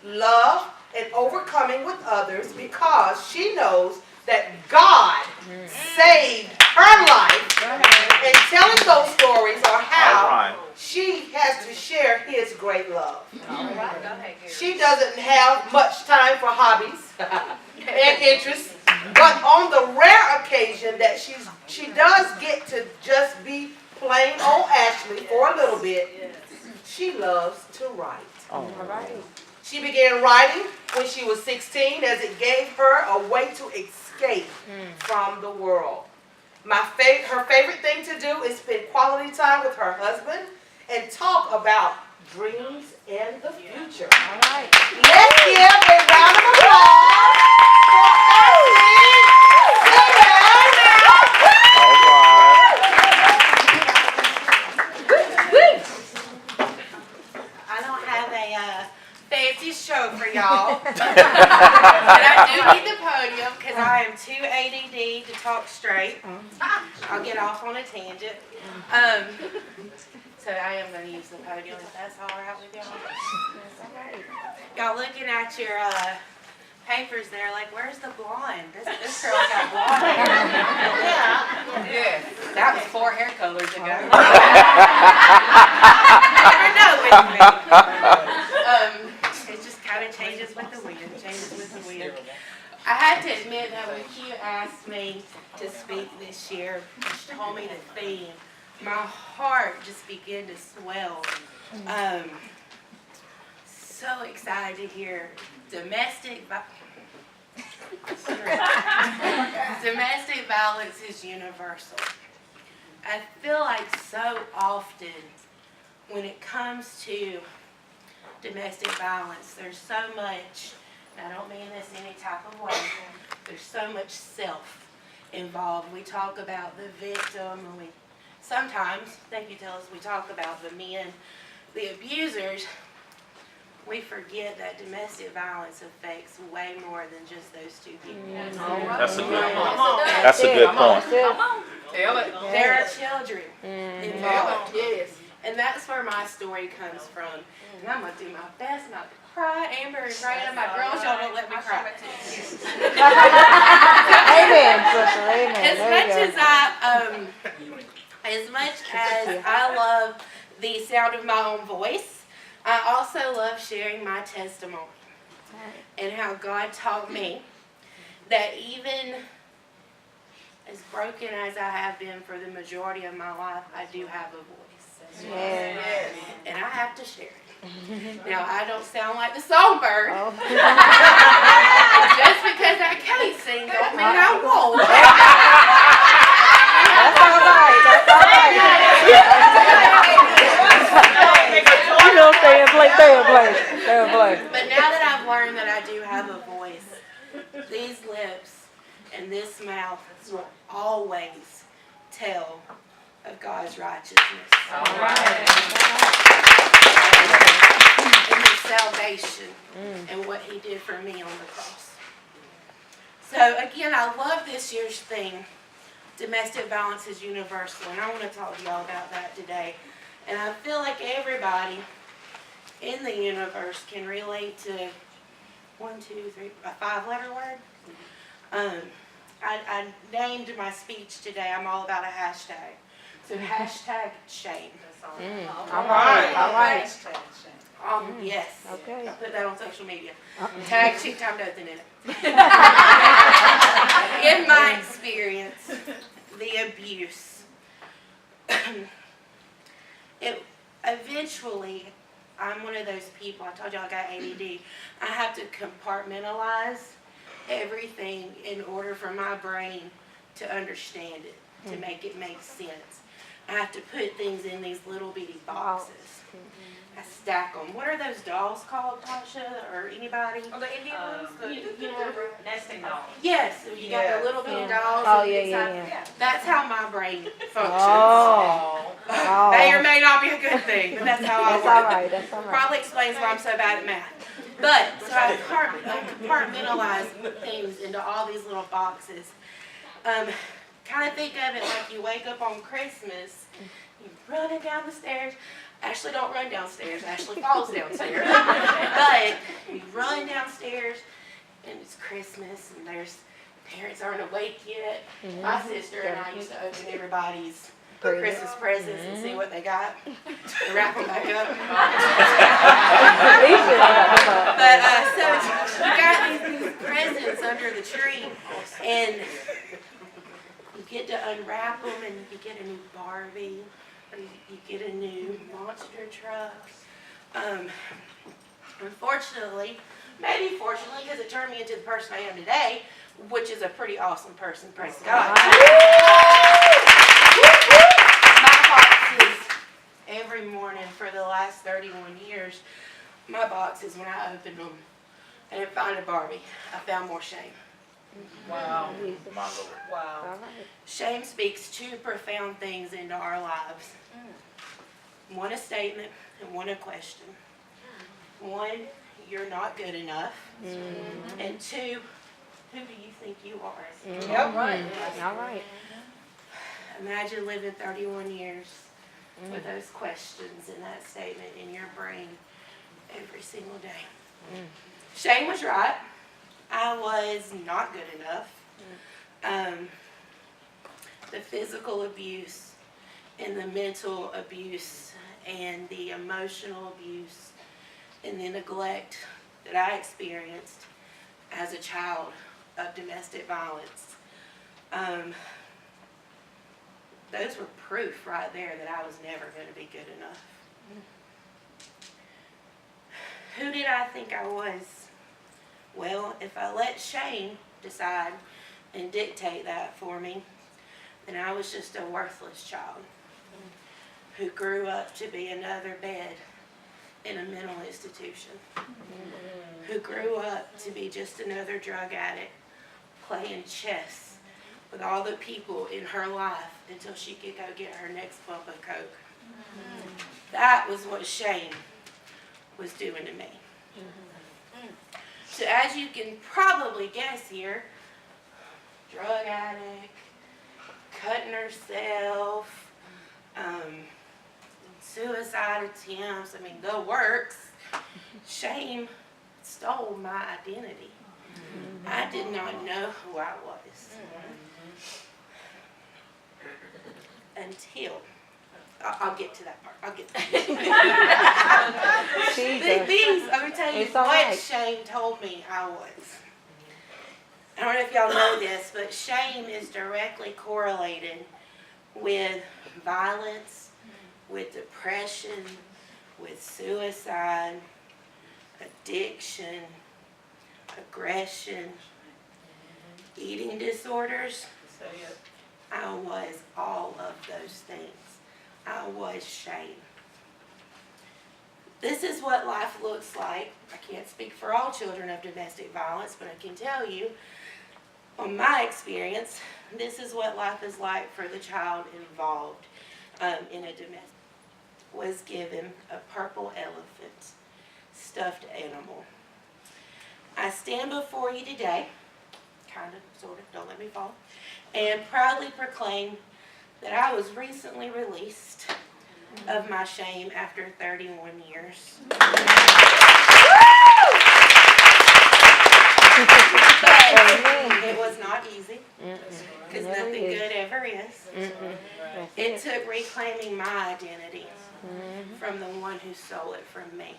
love, and overcoming with others because she knows that God saved her life, and telling those stories are how she has to share his great love. She doesn't have much time for hobbies and interests, but on the rare occasion that she does get to just be plain old Ashley for a little bit, she loves to write. She began writing when she was 16 as it gave her a way to escape from the world. Her favorite thing to do is spend quality time with her husband and talk about dreams and the future. Let's give a round of applause for Ashley. I don't have a fancy show for y'all, but I do need the podium because I am too ADD to talk straight. I'll get off on a tangent. So I am going to use the podium if that's all right with y'all. Y'all looking at your papers there like, where's the blonde? This girl got blonde hair. Yeah. That was 4 hair colors ago. Never know with me. It just kind of changes with the wind. I have to admit that when Q asked me to speak this year, she told me the theme, my heart just began to swell. So excited to hear domestic violence is universal. I feel like so often when it comes to domestic violence, there's so much, and I don't mean this any type of way, there's so much self involved. We talk about the victim, and sometimes, thank you, Tellis, we talk about the men, the abusers. We forget that domestic violence affects way more than just those two people. That's a good point. That's a good point. Tell it. There are children involved. Yes. And that's where my story comes from. And I'm going to do my best not to cry. Amber is right on my girls. Y'all don't let me cry. Amen, sister. Amen. As much as I love the sound of my own voice, I also love sharing my testimony and how God taught me that even as broken as I have been for the majority of my life, I do have a voice. Yes. And I have to share it. Now, I don't sound like the songbird. Just because I can't sing don't mean I won't. That's all right. That's all right. You know, stay in place. But now that I've learned that I do have a voice, these lips and this mouth will always tell of God's righteousness. All right. And his salvation and what he did for me on the cross. So again, I love this year's theme. Domestic violence is universal, and I want to talk to y'all about that today. And I feel like everybody in the universe can relate to a 5-letter word. I named my speech today, I'm all about a hashtag. So hashtag shame. All right. Yes. Okay. I put that on social media. Tag Chick Time Nothing in it. In my experience, the abuse, eventually, I'm one of those people, I told you I got ADD, I have to compartmentalize everything in order for my brain to understand it, to make it make sense. I have to put things in these little bitty boxes. I stack them. What are those dolls called, Tasha, or anybody? Oh, the Indian ones? You know, Nesting dolls. yes, so you got the little bitty dolls. Oh, and yeah, it's yeah, like- yeah. That's how my brain functions. Oh. May or may not be a good thing, but that's how I That's work. all right. That's all right. Probably explains why I'm so bad at math. But, so I compartmentalize things into all these little boxes. Kind of think of it like you wake up on Christmas, you're running down the stairs. Ashley don't run downstairs, Ashley falls downstairs. But you run downstairs and it's Christmas and there's parents aren't awake yet. My sister and I used to open everybody's Christmas presents and see what they got and wrap them back up. But so you got these presents under the tree and you get to unwrap them and you get a new Barbie. You get a new monster truck. Unfortunately, maybe fortunately, because it turned me into the person I am today, which is a pretty awesome person, praise God. My boxes every morning for the last 31 years, my boxes, when I opened them, I didn't find a Barbie. I found more shame. Wow. My Lord. Wow. All right. Shame speaks two profound things into our lives. One a statement and one a question. One, you're not good enough. And two, who do you think you are? Yep. Right. All right. Imagine living 31 years with those questions and that statement in your brain every single day. Shane was right. I was not good enough. The physical abuse and the mental abuse and the emotional abuse and the neglect that I experienced as a child of domestic violence, those were proof right there that I was never going to be good enough. Who did I think I was? Well, if I let shame decide and dictate that for me, then I was just a worthless child who grew up to be another bed in a mental institution, who grew up to be just another drug addict playing chess with all the people in her life until she could go get her next bump of coke. That was what shame was doing to me. So as you can probably guess here, drug addict, cutting herself, suicide attempts, I mean, the works. Shame stole my identity. I did not know who I was. Until, I'll get to that part. I'll get to that. These, I'm going to tell you It's all what right. shame told me I was. I don't know if y'all know this, but shame is directly correlated with violence, with depression, with suicide, addiction, aggression, eating disorders. I was all of those things. I was shame. This is what life looks like. I can't speak for all children of domestic violence, but I can tell you, on my experience, this is what life is like for the child involved in a domestic. Was given a purple elephant, stuffed animal. I stand before you today, kind of, sort of, don't let me fall, and proudly proclaim that I was recently released of my shame after 31 years. But it was not easy, because nothing good ever is. It took reclaiming my identity from the one who stole it from me.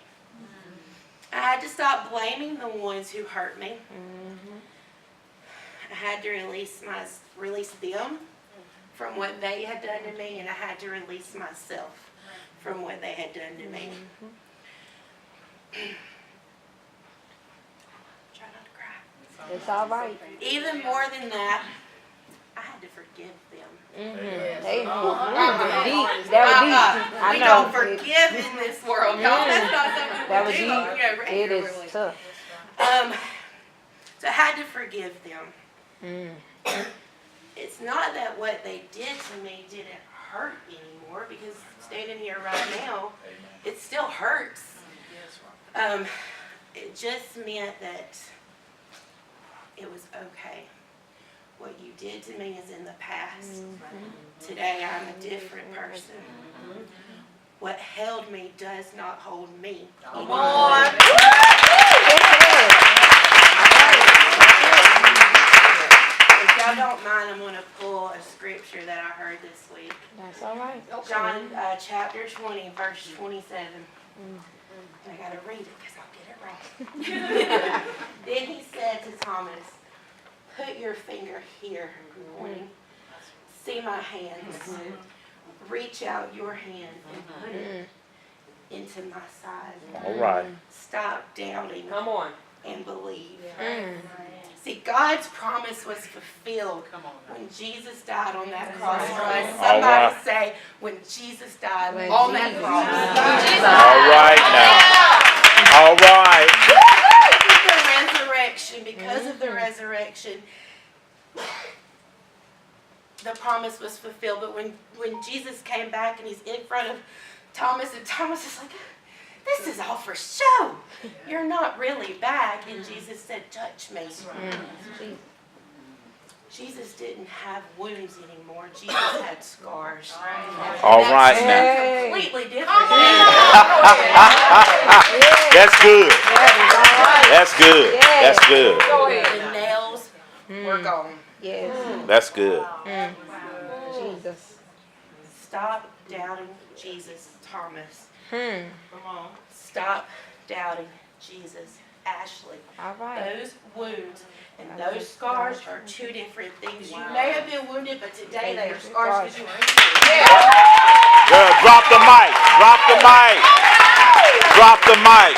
I had to stop blaming the ones who hurt me. I had to release them from what they had done to me, and I had to release myself from what they had done to me. Try not to cry. It's all right. Even more than that, I had had to forgive them. Hey, that was deep. That was deep. I We know. don't forgive in this world, y'all. That's not something That we was do. deep. Yeah, right. It is tough. So I had to forgive them. It's not that what they did to me didn't hurt anymore, because standing here right now, it still hurts. It just meant that it was okay. What you did to me is in the past. Today I'm a different person. What held me does not hold me. Come on. If y'all don't mind, I'm going to pull a scripture that I heard this week. That's all right. John chapter 20, verse 27. I got to read it because I'll get it wrong. Then he said to Thomas, put your finger here, pointing. See my hands. Reach out your hand and put it into my side. All right. Stop doubting. Come on. And believe. See, God's promise was fulfilled when Jesus died on that cross for us. Somebody right. say, when Jesus died on that cross. All right now. All right. Because of the resurrection, the promise was fulfilled. But when Jesus came back and he's in front of Thomas, and Thomas is like, this is all for show. You're not really back. And Jesus said, touch me. Jesus didn't have wounds anymore. Jesus had scars. All right now. Completely different. That's good. That's good. That's good. The nails were gone. Yes. That's good. Jesus. Stop doubting Jesus, Thomas. Hmm. Come on. Stop doubting Jesus, Ashley. All right. Those wounds and those scars are two different things. You may have been wounded, but today they are scars because you were healed. Girl, drop the mic. Drop the mic. Drop the mic.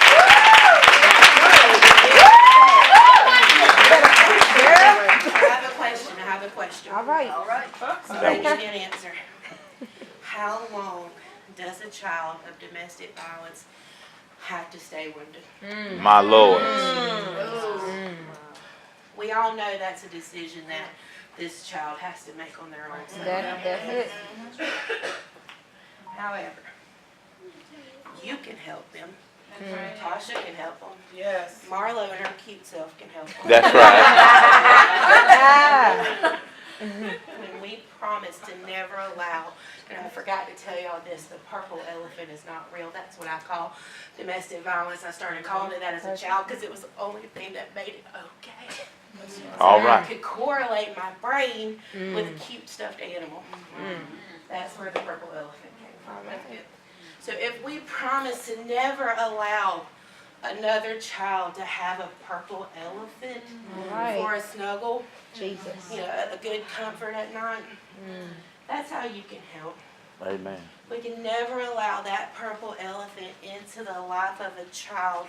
I have a question. All right. I need an answer. How long does a child of domestic violence have to stay wounded? My Lord. We all know that's a decision that this child has to make on their own. That's it. However, you can help them. Tasha can help them. Yes. Marlo and her cute self can help them. That's right. When we promise to never allow, and I forgot to tell y'all this, the purple elephant is not real. That's what I call domestic violence. I started calling it that as a child because it was the only thing that made it okay. All I right. could correlate my brain with a cute stuffed animal. That's where the purple elephant came from. So if we promise to never allow another child to have a purple elephant for a snuggle, Jesus. you know, a good comfort at night, that's how you can help. Amen. We can never allow that purple elephant into the life of a child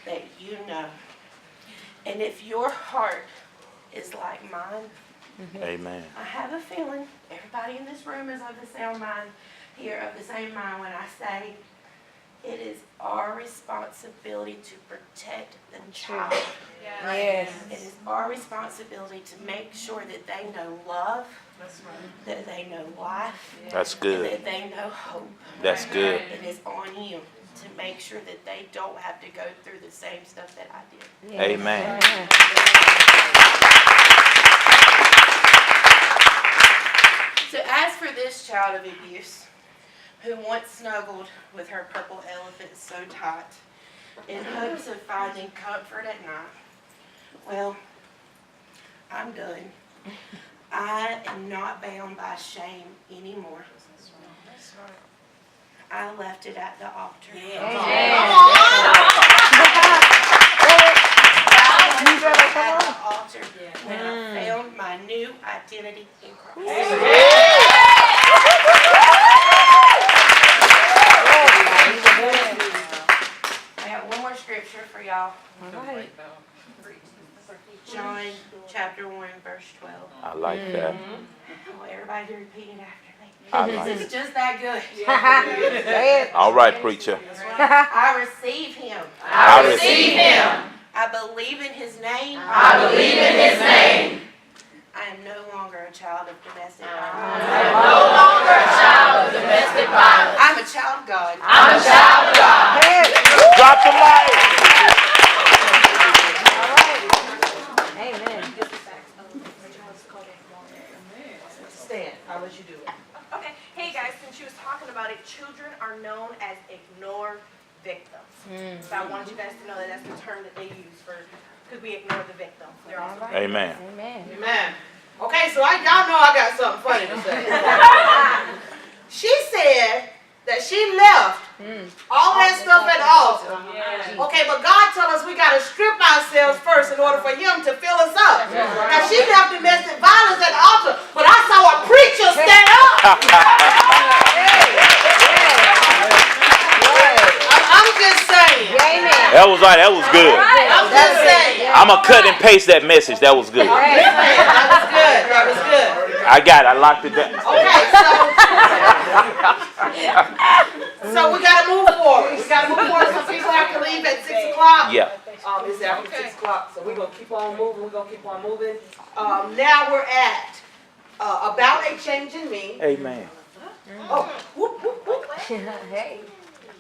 that you know. And if your heart is like mine, Amen. I have a feeling everybody in this room is of the same mind here, of the same mind when I say it is our responsibility to protect the child. Yes. It is our responsibility to make sure that they know love, that they know life, That's and good. that they know hope. That's good. It is on you to make sure that they don't have to go through the same stuff that I did. Amen. So as for this child of abuse, who once snuggled with her purple elephant so tight in hopes of finding comfort at night, well, I'm done. I am not bound by shame anymore. I left it at the altar. At the altar when I found my new identity in Christ. I got one more scripture for y'all. All right. John chapter 1, verse 12. I like that. I want everybody to repeat it after me. I like It's it. just that good. Say it. All right, preacher. I receive him. I receive him. I believe in his name. I believe in his name. I am no longer a child of domestic I violence. am no longer a child of domestic violence. I'm a child of God. I'm a child of God. Say it. Drop the mic. Amen. Stand, I'll let you do it. Okay, hey guys, since she was talking about it, children are known as ignored victims. So I wanted you guys to know that that's the term that they use for, because we ignore the victim. They're also Amen. Amen. Amen. Okay, so y'all know I got something funny to say. She said that she left all that stuff at the altar. Okay, but God told us we got to strip ourselves first in order for Him to fill us up. Now she left domestic violence at the altar, but I saw a preacher stand up. I'm just saying. Amen. That was right. That was good. I'm just saying. I'm going to cut and paste that message. That was good. That was good. That was good. I got it. I locked it down. Okay, so we gotta move forward. We gotta move forward. Some people have to leave at 6 o'clock. Yeah. It's after 6 o'clock, so we're gonna keep on moving. We're gonna keep on moving. Now we're at about a change in me. Amen. Oh, whoop, whoop, whoop. Hey.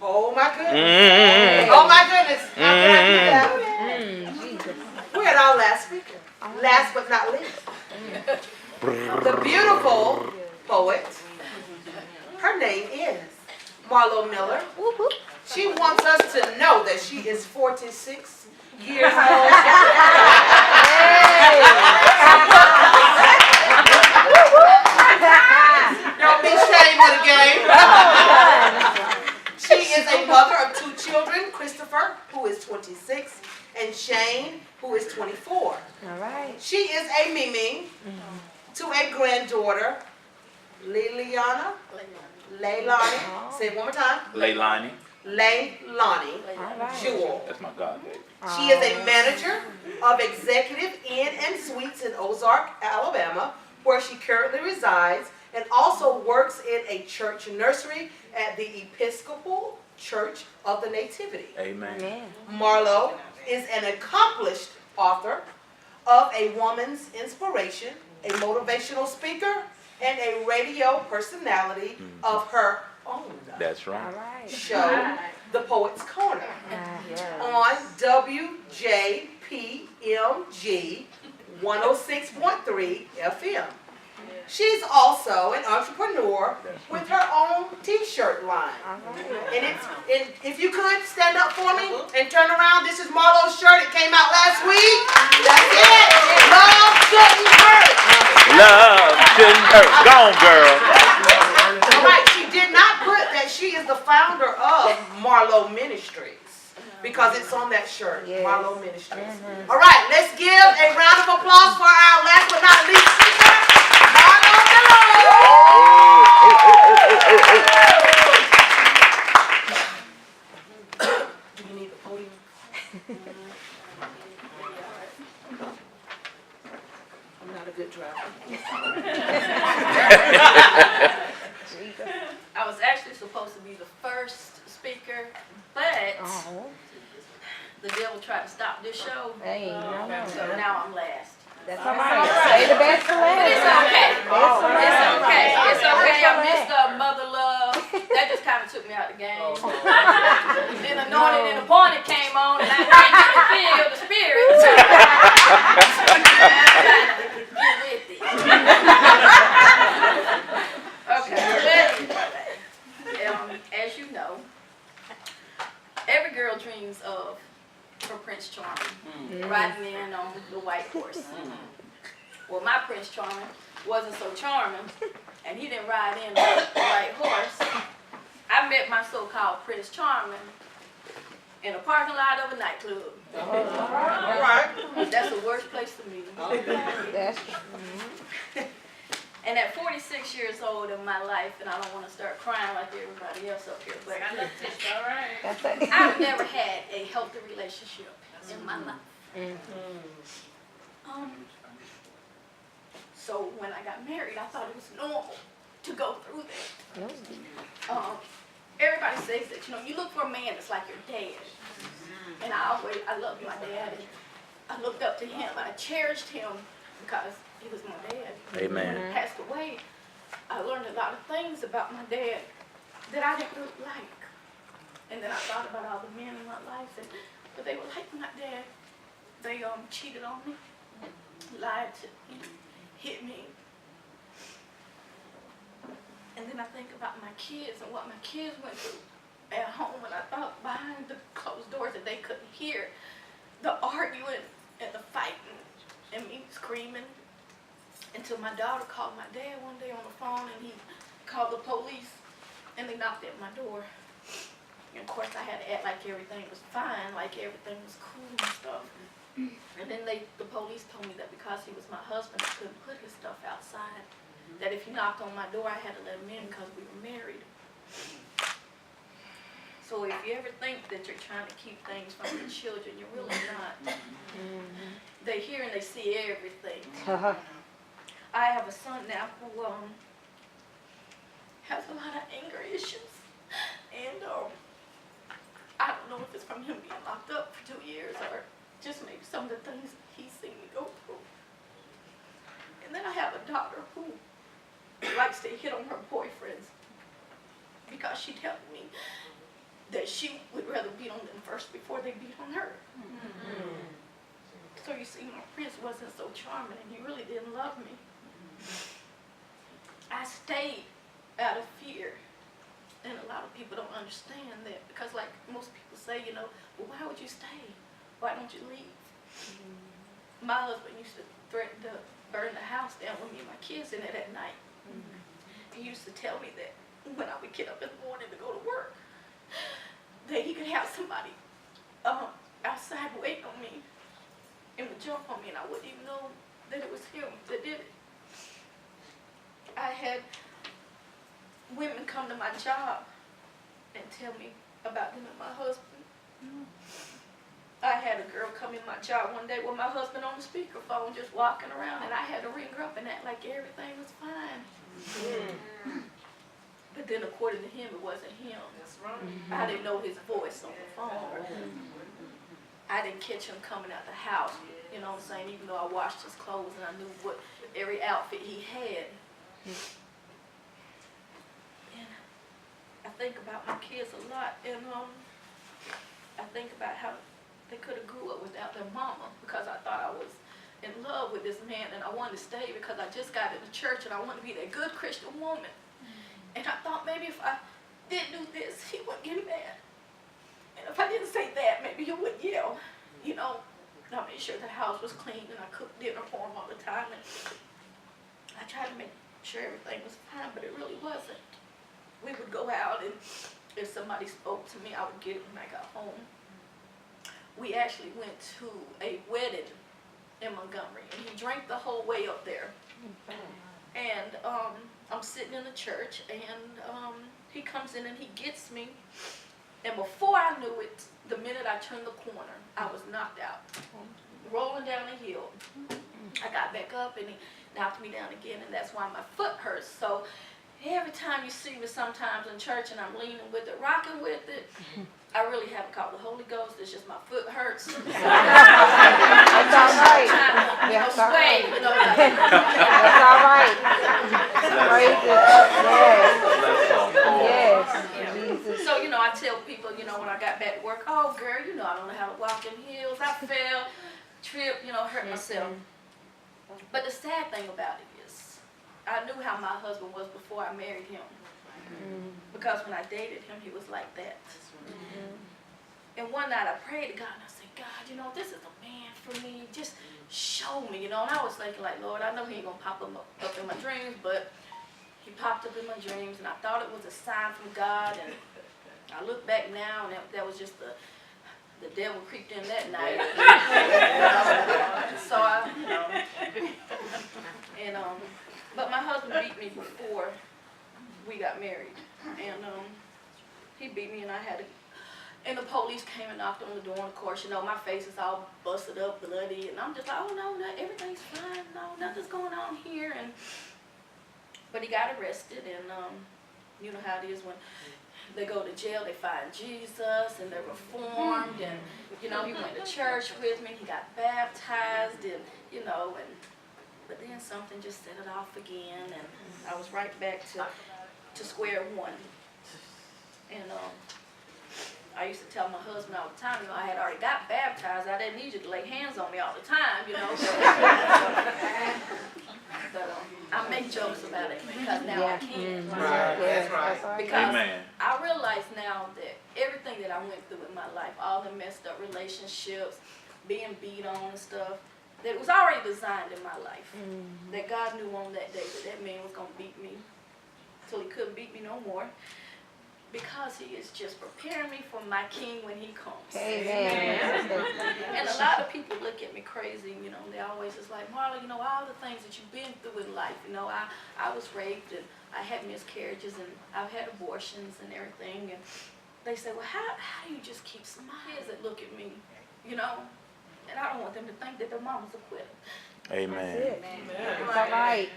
Oh my goodness. Mm-hmm. Oh my goodness. How can I do that? Jesus. We're at our last speaker. Last but not least. The beautiful poet. Her name is Marlo Miller. She wants us to know that she is 46 years old. Don't be ashamed of the game. She is a mother of 2 children, Christopher, who is 26, and Shane, who is 24. All right. She is a Mimi to a granddaughter, Leilani. Say it one more time. Leilani. Leilani All right. Jewel. That's my God, baby. She is a manager of Executive Inn and Suites in Ozark, Alabama, where she currently resides, and also works in a church nursery at the Episcopal Church of the Nativity. Amen. Amen. Marlo is an accomplished author of A Woman's Inspiration, a motivational speaker, and a radio personality of her own That's All right. right. show, The Poet's Corner, Yes. on WJPMG 106.3 FM. She's also an entrepreneur with her own t-shirt line. And if you could stand up for me and turn around, this is Marlo's shirt. It came out last week. That's it. Love shouldn't hurt. Love shouldn't hurt. Gone, girl. All right, she did not put that she is the founder of Marlo Ministries, because it's on that shirt, Yes. Marlo Ministries. All right, let's give a round of applause for our last but not least speaker, Marlo Miller. Do you need the podium? I'm not a good driver. I was actually supposed to be the first speaker, but Oh. the devil tried to stop this show, Hey, so now I'm last. that's all right. Say the best for But it's last. okay. That's all right. It's okay. It's okay. I That's missed all Mother Love. That just kind of took me out of the game. Then Anointed and Appointed came on, and I can't get to feel the spirit. I'm trying to get with it. Okay. As you know, every girl dreams of her Prince Charming riding in on the white horse. Well, my Prince Charming wasn't so charming, and he didn't ride in on the white horse. I met my so-called Prince Charming in a parking lot of a nightclub. All right. That's the worst place to meet him. That's And at 46 years old in my life, and I don't want to start crying like everybody else up here, but that's it. I've never had a healthy relationship in my life. So when I got married, I thought it was normal to go through that. Everybody says that, you look for a man that's like your dad. And I loved my dad. And I looked up to him. I cherished him because he was my dad. Amen. When he passed away, I learned a lot of things about my dad that I didn't really like. And then I thought about all the men in my life, but they were like my dad. They cheated on me, lied to me, hit me. And then I think about my kids and what my kids went through at home, and I thought behind the closed doors that they couldn't hear the arguing and the fighting and me screaming, until my daughter called my dad one day on the phone, and he called the police, and they knocked at my door. And of course I had to act like everything was fine, like everything was cool and stuff. And then the police told me that because he was my husband, I couldn't put his stuff outside. That if he knocked on my door, I had to let him in because we were married. So if you ever think that you're trying to keep things from your children, you're really not. They hear and they see everything. I have a son now who has a lot of anger issues. And I don't know if it's from him being locked up for 2 years or just maybe some of the things he's seen me go through. And then I have a daughter who likes to hit on her boyfriends because she tells me that she would rather beat on them first before they beat on her. So you see, my prince wasn't so charming and he really didn't love me. I stayed out of fear. And a lot of people don't understand that because like most people say, well, why would you stay? Why don't you leave? My husband used to threaten to burn the house down with me and my kids in it at night. He used to tell me that when I would get up in the morning to go to work, that he could have somebody outside waiting on me and would jump on me and I wouldn't even know that it was him that did it. I had women come to my job and tell me about them and my husband. I had a girl come in my job one day with my husband on the speakerphone just walking around, and I had to ring her up and act like everything was fine. But then according to him, it wasn't him. That's right. I didn't know his voice on the phone. I didn't catch him coming out the house, you know what I'm saying, even though I washed his clothes and I knew what every outfit he had. I think about my kids a lot, and I think about how they could have grew up without their mama because I thought I was in love with this man and I wanted to stay because I just got into church and I wanted to be that good Christian woman. And I thought maybe if I didn't do this, he wouldn't get mad. And if I didn't say that, maybe he wouldn't yell. I made sure the house was clean and I cooked dinner for him all the time. And I tried to make sure everything was fine, but it really wasn't. We would go out, and if somebody spoke to me, I would get it when I got home. We actually went to a wedding in Montgomery, and he drank the whole way up there. And I'm sitting in the church, and he comes in and he gets me. And before I knew it, the minute I turned the corner, I was knocked out, rolling down the hill. I got back up, and he knocked me down again, and that's why my foot hurts. So every time you see me sometimes in church and I'm leaning with it, rocking with it, I really haven't caught the Holy Ghost. It's just my foot hurts. That's all right. That's all sway, right. like, That's all right. Praise it. Yes. Jesus. So, I tell people, when I got back to work, oh, girl, I don't know how to walk in heels. I fell, tripped, hurt myself. But the sad thing about it is, I knew how my husband was before I married him. Because when I dated him, he was like that. And one night I prayed to God and I said, God, this is a man for me. Just show me, And I was thinking like, Lord, I know he ain't going to pop up in my dreams, but he popped up in my dreams and I thought it was a sign from God. And I look back now and that was just the devil creeped in that night. So but my husband beat me before we got married, and he beat me, and I had to And the police came and knocked on the door, and of course, you know, my face is all busted up, bloody, and I'm just like, oh no, everything's fine, no, nothing's going on here. But he got arrested, and you know how it is when they go to jail, they find Jesus, and they're reformed, and you know, he went to church with me, he got baptized, and you know, but then something just set it off again, and I was right back to square one. And I used to tell my husband all the time, you know, I had already got baptized. I didn't need you to lay hands on me all the time, you know. But I make jokes about it because now I can. Right. That's right. Because Amen. I realize now that everything that I went through in my life, all the messed up relationships, being beat on and stuff, that it was already designed in my life. That God knew on that day that man was going to beat me till he couldn't beat me no more. Because he is just preparing me for my king when he comes. Amen. And a lot of people look at me crazy, you know, they always is like, Marla, you know, all the things that you've been through in life, you know, I was raped and I had miscarriages and I've had abortions and everything. And they say, well, how do you just keep smiles that look at me, you know? And I don't want them to think that their mama's a quitter. Amen. That's all right.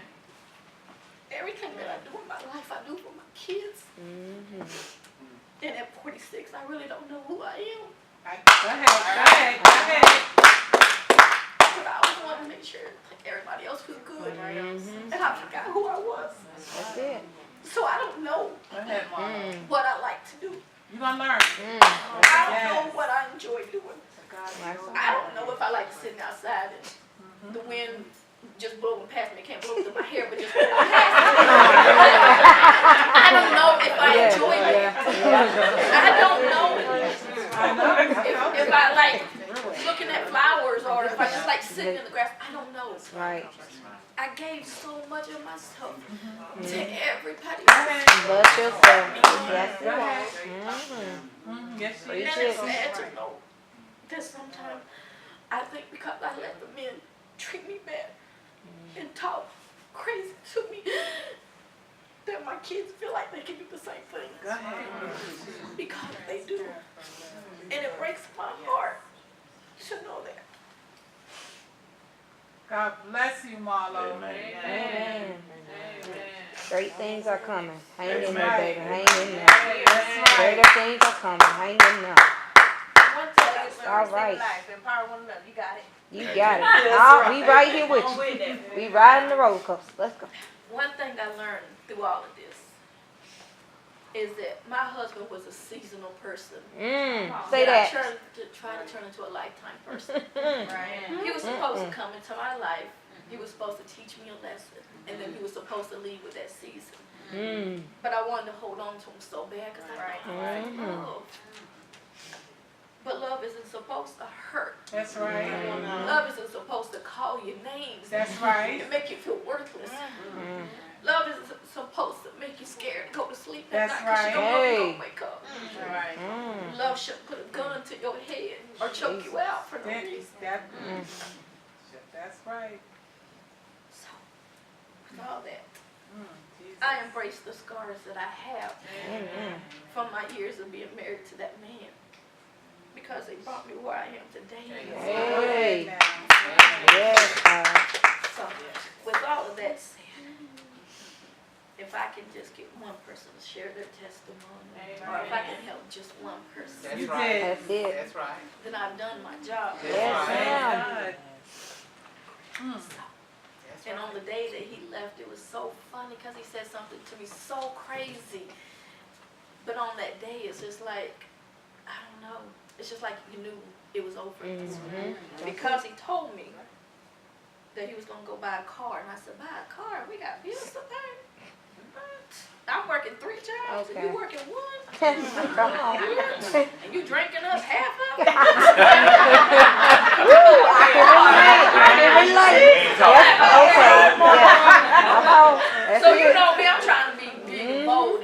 Everything that I do in my life, I do for my kids. And at 46, I really don't know who I am. Go ahead. But I always want to make sure everybody else was good. And I forgot who I was. That's it. So I don't know what I like to do. You're going to learn. I don't know what I enjoy doing. I don't know if I like sitting outside and the wind just blowing past me. It can't blow through my hair, but just blowing past me. I don't know if I enjoy it. I don't know if I like looking at flowers or if I just like sitting in the grass. I don't know. Right. I gave so much of myself to everybody. But yourself. That's it. Yes, And it's sad to know that sometimes I think because I let the men treat me bad and talk crazy to me, that my kids feel like they can do the same thing. Go ahead. Because they do. And it breaks my heart to know that. God bless you, Marlo. Amen. Great things are coming. Hang in there, Amen. baby. Hang in there. Greater things are coming. Hang in there. One thing is All right. life, empower one another. You got it. You got it. We right here with you. We riding the roller coaster. Let's go. One thing I learned through all of this is that my husband was a seasonal person. Say that. I tried to turn into a lifetime person. Right. He was supposed to come into my life. He was supposed to teach me a lesson. And then he was supposed to leave with that season. But I wanted to hold on to him so bad because I love. But love isn't supposed to hurt. That's right. Love isn't supposed to call you names. That's right. And make you feel worthless. Love isn't supposed to make you scared to go to sleep at That's night because you don't know you're going to wake up. Right. Love should put a gun to your head or choke you out for no reason. That's right. So, with all that, I embrace the scars that I have from my years of being married to that man. Because they brought me where I am today. Hey. Yes, God. So, with all of that said, if I can just get one person to share their testimony, or if I can help just one person, That's right. That's it. That's right. then I've done my job. Yes, ma'am. And on the day that he left, it was so funny because he said something to me so crazy. But on that day, it's just like, I don't know. It's just like you knew it was over. Because he told me that he was going to go buy a car. And I said, buy a car? We got bills to pay. I'm working 3 jobs and you working 1. Come on. And you drinking up half of it? I can relate. Yes, okay. Yeah. So you know me, I'm trying to be big and bold.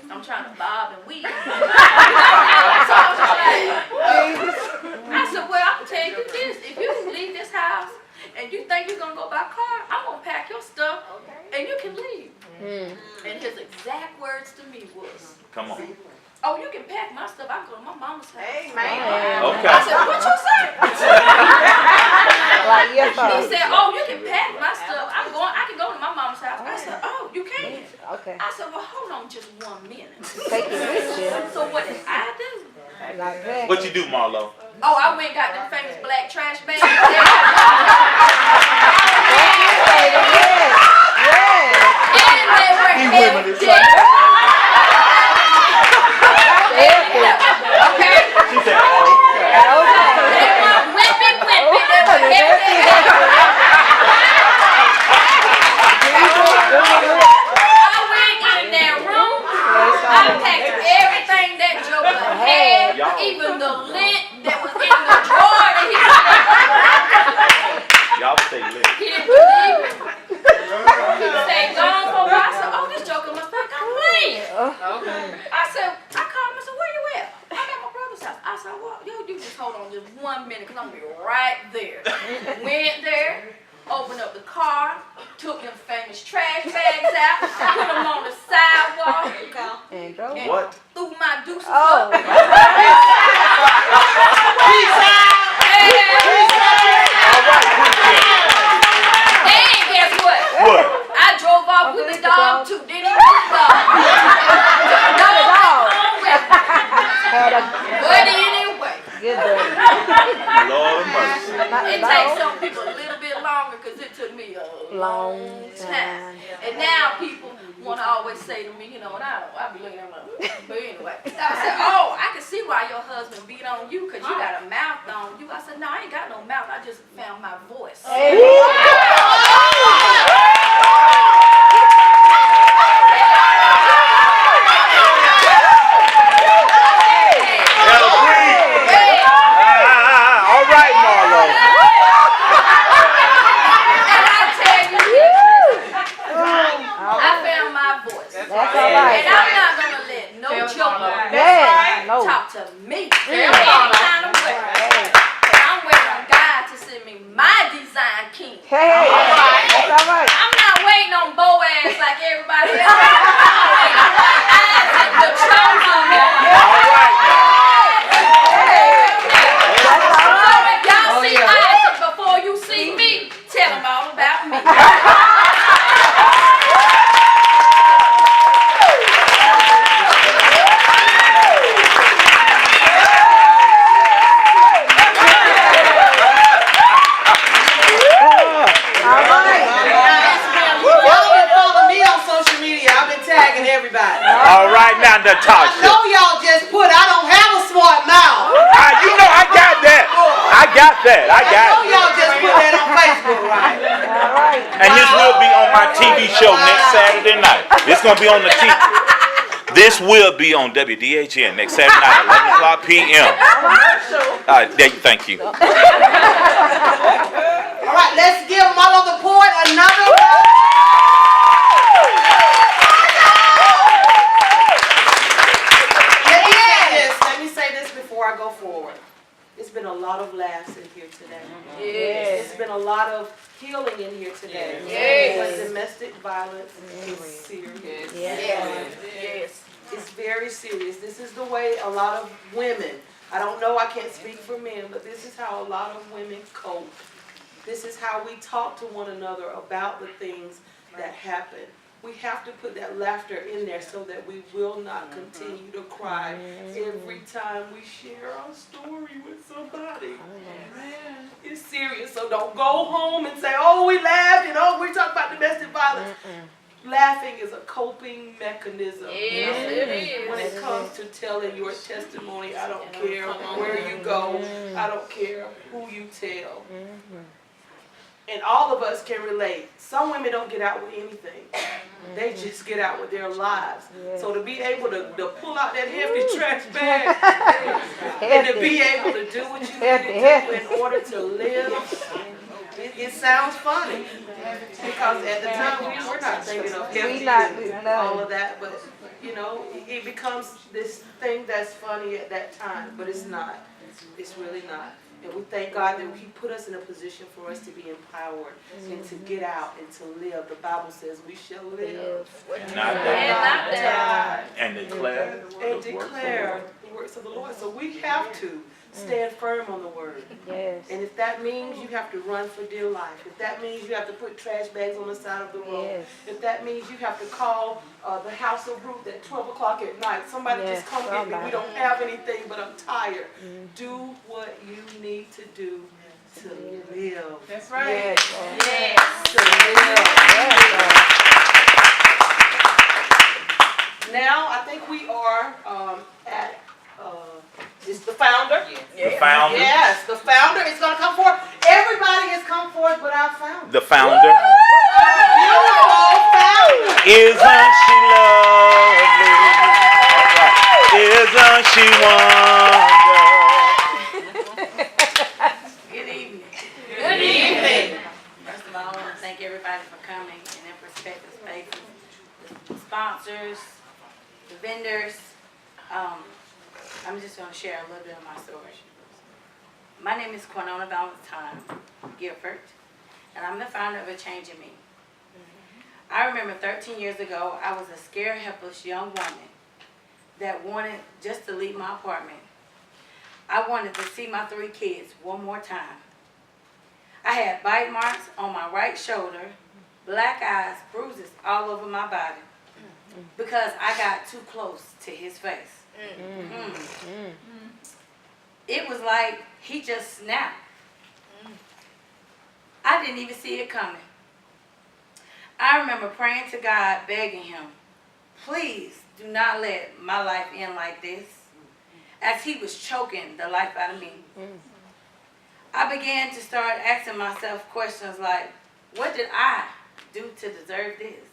I'm trying to bob and weave. So I was like, I said, well, I'm tell you this. If you leave this house and you think you're going to go buy a car, I'm going to pack your stuff and you can leave. And his exact words to me was, Come on. oh, you can pack my stuff. I go to my mama's house. Okay. I said, what you say? Like, yes, He said, oh, you can pack my stuff. I can go to my mama's house. I said, oh, you can? Okay. I said, well, hold on just 1 minute. Take it with you. So what did I do? Like that. What you do, Marlo? Oh, I went and got them famous black trash bags. Yeah. And they were heavy. Okay? She said, oh, They were whipping. They were heavy. I went in that room. I packed everything that Joker had, even the lint that was in the drawer that y'all stay lit. he didn't believe it. He said, go on for a while. I said, oh, this Joker must think I'm playing. I said, I called him and said, where you at? I'm at my brother's house. I said, well, yo, you just hold on just 1 minute because I'm going to be right there. Went there, opened up the car, took them famous trash bags out, put them on the sidewalk, And drove. and What? threw my deuces Oh. up. And guess what? What? I drove off with the dog too. Didn't even with the dog. Not at all. Had a But anyway, good day. Lord of mercy. it takes some people a little bit longer because it took me a long time. And now people want to always say to me, you know, and I be looking at them like, but anyway. I said, oh, I can see why your husband beat on you because you got a mouth on you. I said, no, I ain't got no mouth. I just found my voice. All right, Marlo. And I tell you, I found my voice. That's all right. And I'm not going to let no joker Yeah. No. talk to me any kind of way. And I'm waiting on God to send me my design king. Hey. That's all right. I'm not waiting on Boaz like everybody else. I'm waiting on Isaac, the chosen one. All right, So if y'all see Isaac before you see me, tell him all about me. Y'all been following me on social media. I've been tagging everybody. All right now, I Natasha. know y'all just put, I don't have a smart mouth. You know I got that. I got that. I I got know it. y'all just put that on Facebook, right? All right. And this will be on my TV show next Saturday night. This gonna be on the TV. This will be on WDHN next Saturday night, 11 o'clock p.m. Thank you. All right, let's give Marlo the Poet another round. Let me say this before I go forward. It's been a lot of laughs in here today. Yes. It's been a lot of healing in here today. Yes. But domestic violence is serious. Yes. It's very serious. This is the way a lot of women, I don't know, I can't speak for men, but this is how a lot of women cope. This is how we talk to one another about the things that happen. We have to put that laughter in there so that we will not continue to cry every time we share our story with somebody. It's serious, so don't go home and say, oh, we laughed and oh, we talked about domestic violence. Laughing is a coping mechanism. Yes, it is. When it comes to telling your testimony, I don't care where you go. I don't care who you tell. And all of us can relate. Some women don't get out with anything. They just get out with their lives. So to be able to pull out that hefty trash bag and to be able to do what you need to do in order to live, it sounds funny. Because at the time we were not thinking of hefty and all of that. But, you know, it becomes this thing that's funny at that time. But it's not. It's really not. And we thank God that He put us in a position for us to be empowered and to get out and to live. The Bible says we shall live. Not And die. not And declare. And declare the works of the Lord. So we have to stand firm on the word. Yes. And if that means you have to run for dear life, if that means you have to put trash bags on the side of the road, Yes. if that means you have to call the House of Ruth at 12 o'clock at night, somebody Yes, just come get me, we somebody. don't have anything, but I'm tired. Do what you need to do to live. That's Yes. To live. Now, I think we are at, is the founder? The founder. Yes, the founder is going to come forth. Everybody has come forth but our founder. The founder. Beautiful founder. Isn't she lovely? All right. Isn't she wonderful? Good evening. Good evening. First of all, I want to thank everybody for coming in their prospective spaces, the sponsors, the vendors. I'm just going to share a little bit of my story. My name is Quinona Valentine Gifford, and I'm the founder of A Change in Me. I remember 13 years ago, I was a scared, helpless young woman that wanted just to leave my apartment. I wanted to see my 3 kids one more time. I had bite marks on my right shoulder, black eyes, bruises all over my body because I got too close to his face. It was like he just snapped. I didn't even see it coming. I remember praying to God, begging him, please do not let my life end like this, as he was choking the life out of me. I began to start asking myself questions like, what did I do to deserve this?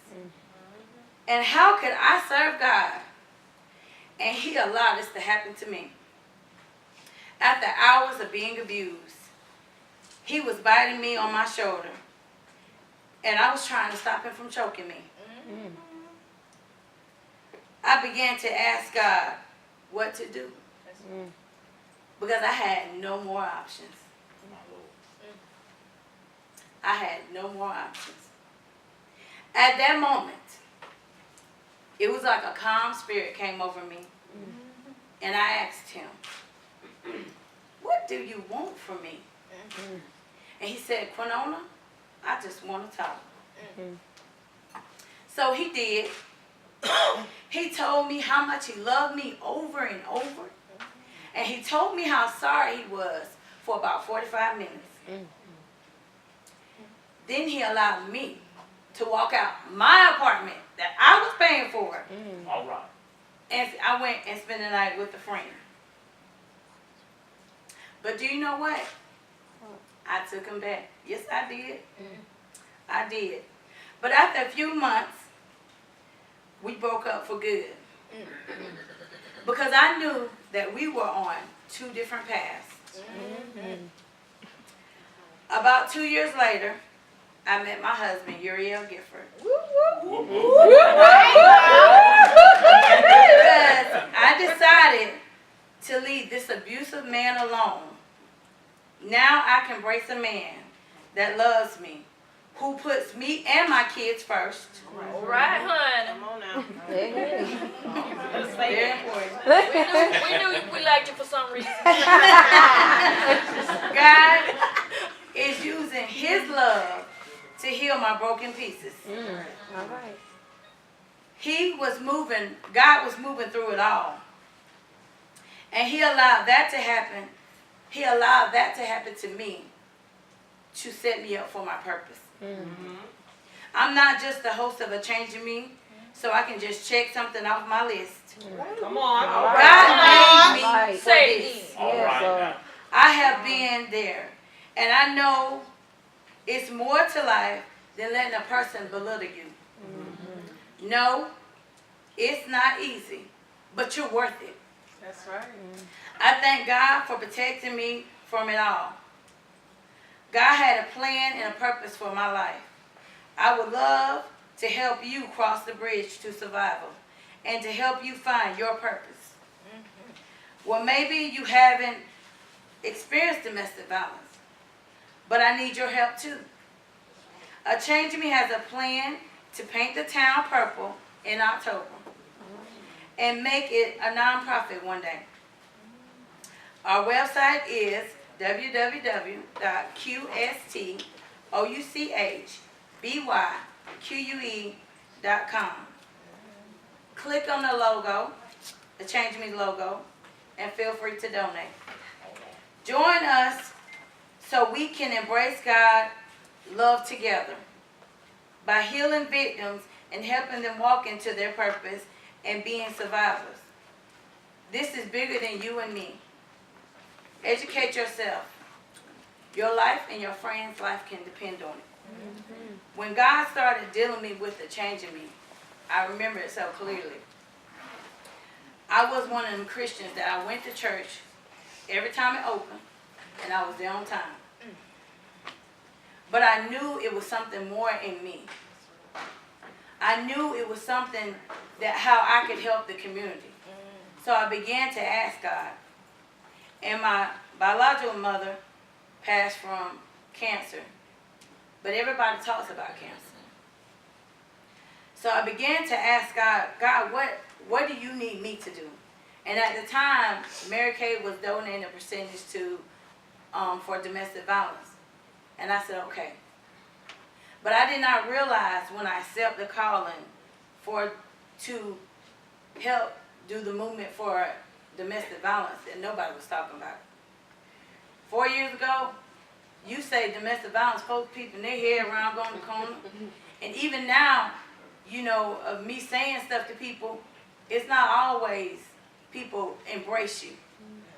And how could I serve God? And he allowed this to happen to me. After hours of being abused, he was biting me on my shoulder, and I was trying to stop him from choking me. I began to ask God what to do because I had no more options. I had no more options. At that moment, it was like a calm spirit came over me, and I asked him, what do you want from me? And he said, Quinona, I just want to talk. So he did. He told me how much he loved me over and over. And he told me how sorry he was for about 45 minutes. Then he allowed me to walk out my apartment that I was paying for. All right. And I went and spent the night with a friend. But do you know what? I took him back. Yes, I did. I did. But after a few months, we broke up for good. Because I knew that we were on 2 different paths. About 2 years later, I met my husband, Uriel Gifford. Because I decided to leave this abusive man alone. Now I can embrace a man that loves me, who puts me and my kids first. All right, honey. Come on now. Very important. We knew we liked you for some reason. God is using his love to heal my broken pieces. All right. God was moving through it all. And he allowed that to happen. He allowed that to happen to me to set me up for my purpose. I'm not just the host of A Change in Me, so I can just check something off my list. Come on. God made me for Say it this. All right now. I have been there, and I know it's more to life than letting a person belittle you. No, it's not easy, but you're worth it. That's right. I thank God for protecting me from it all. God had a plan and a purpose for my life. I would love to help you cross the bridge to survival and to help you find your purpose. Well, maybe you haven't experienced domestic violence, but I need your help too. A Change in Me has a plan to paint the town purple in October and make it a nonprofit one day. Our website is www.qstouchbyque.com. Click on the logo, the Change Me logo, and feel free to donate. Join us so we can embrace God, love together by healing victims and helping them walk into their purpose and being survivors. This is bigger than you and me. Educate yourself. Your life and your friend's life can depend on it. When God started dealing me with the change in me, I remember it so clearly. I was one of them Christians that I went to church every time it opened, and I was there on time. But I knew it was something more in me. I knew it was something that how I could help the community. So I began to ask God. And my biological mother passed from cancer, but everybody talks about cancer. So I began to ask God, God, what do you need me to do? And at the time, Mary Kay was donating a percentage to for domestic violence. And I said, okay. But I did not realize when I accepted the calling to help do the movement for domestic violence that nobody was talking about. 4 years ago, you say domestic violence, folks peeping their hair around going the corner. And even now, you know, of me saying stuff to people, it's not always people embrace you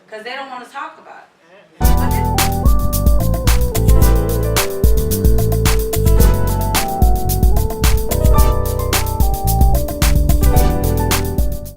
because they don't want to talk about it.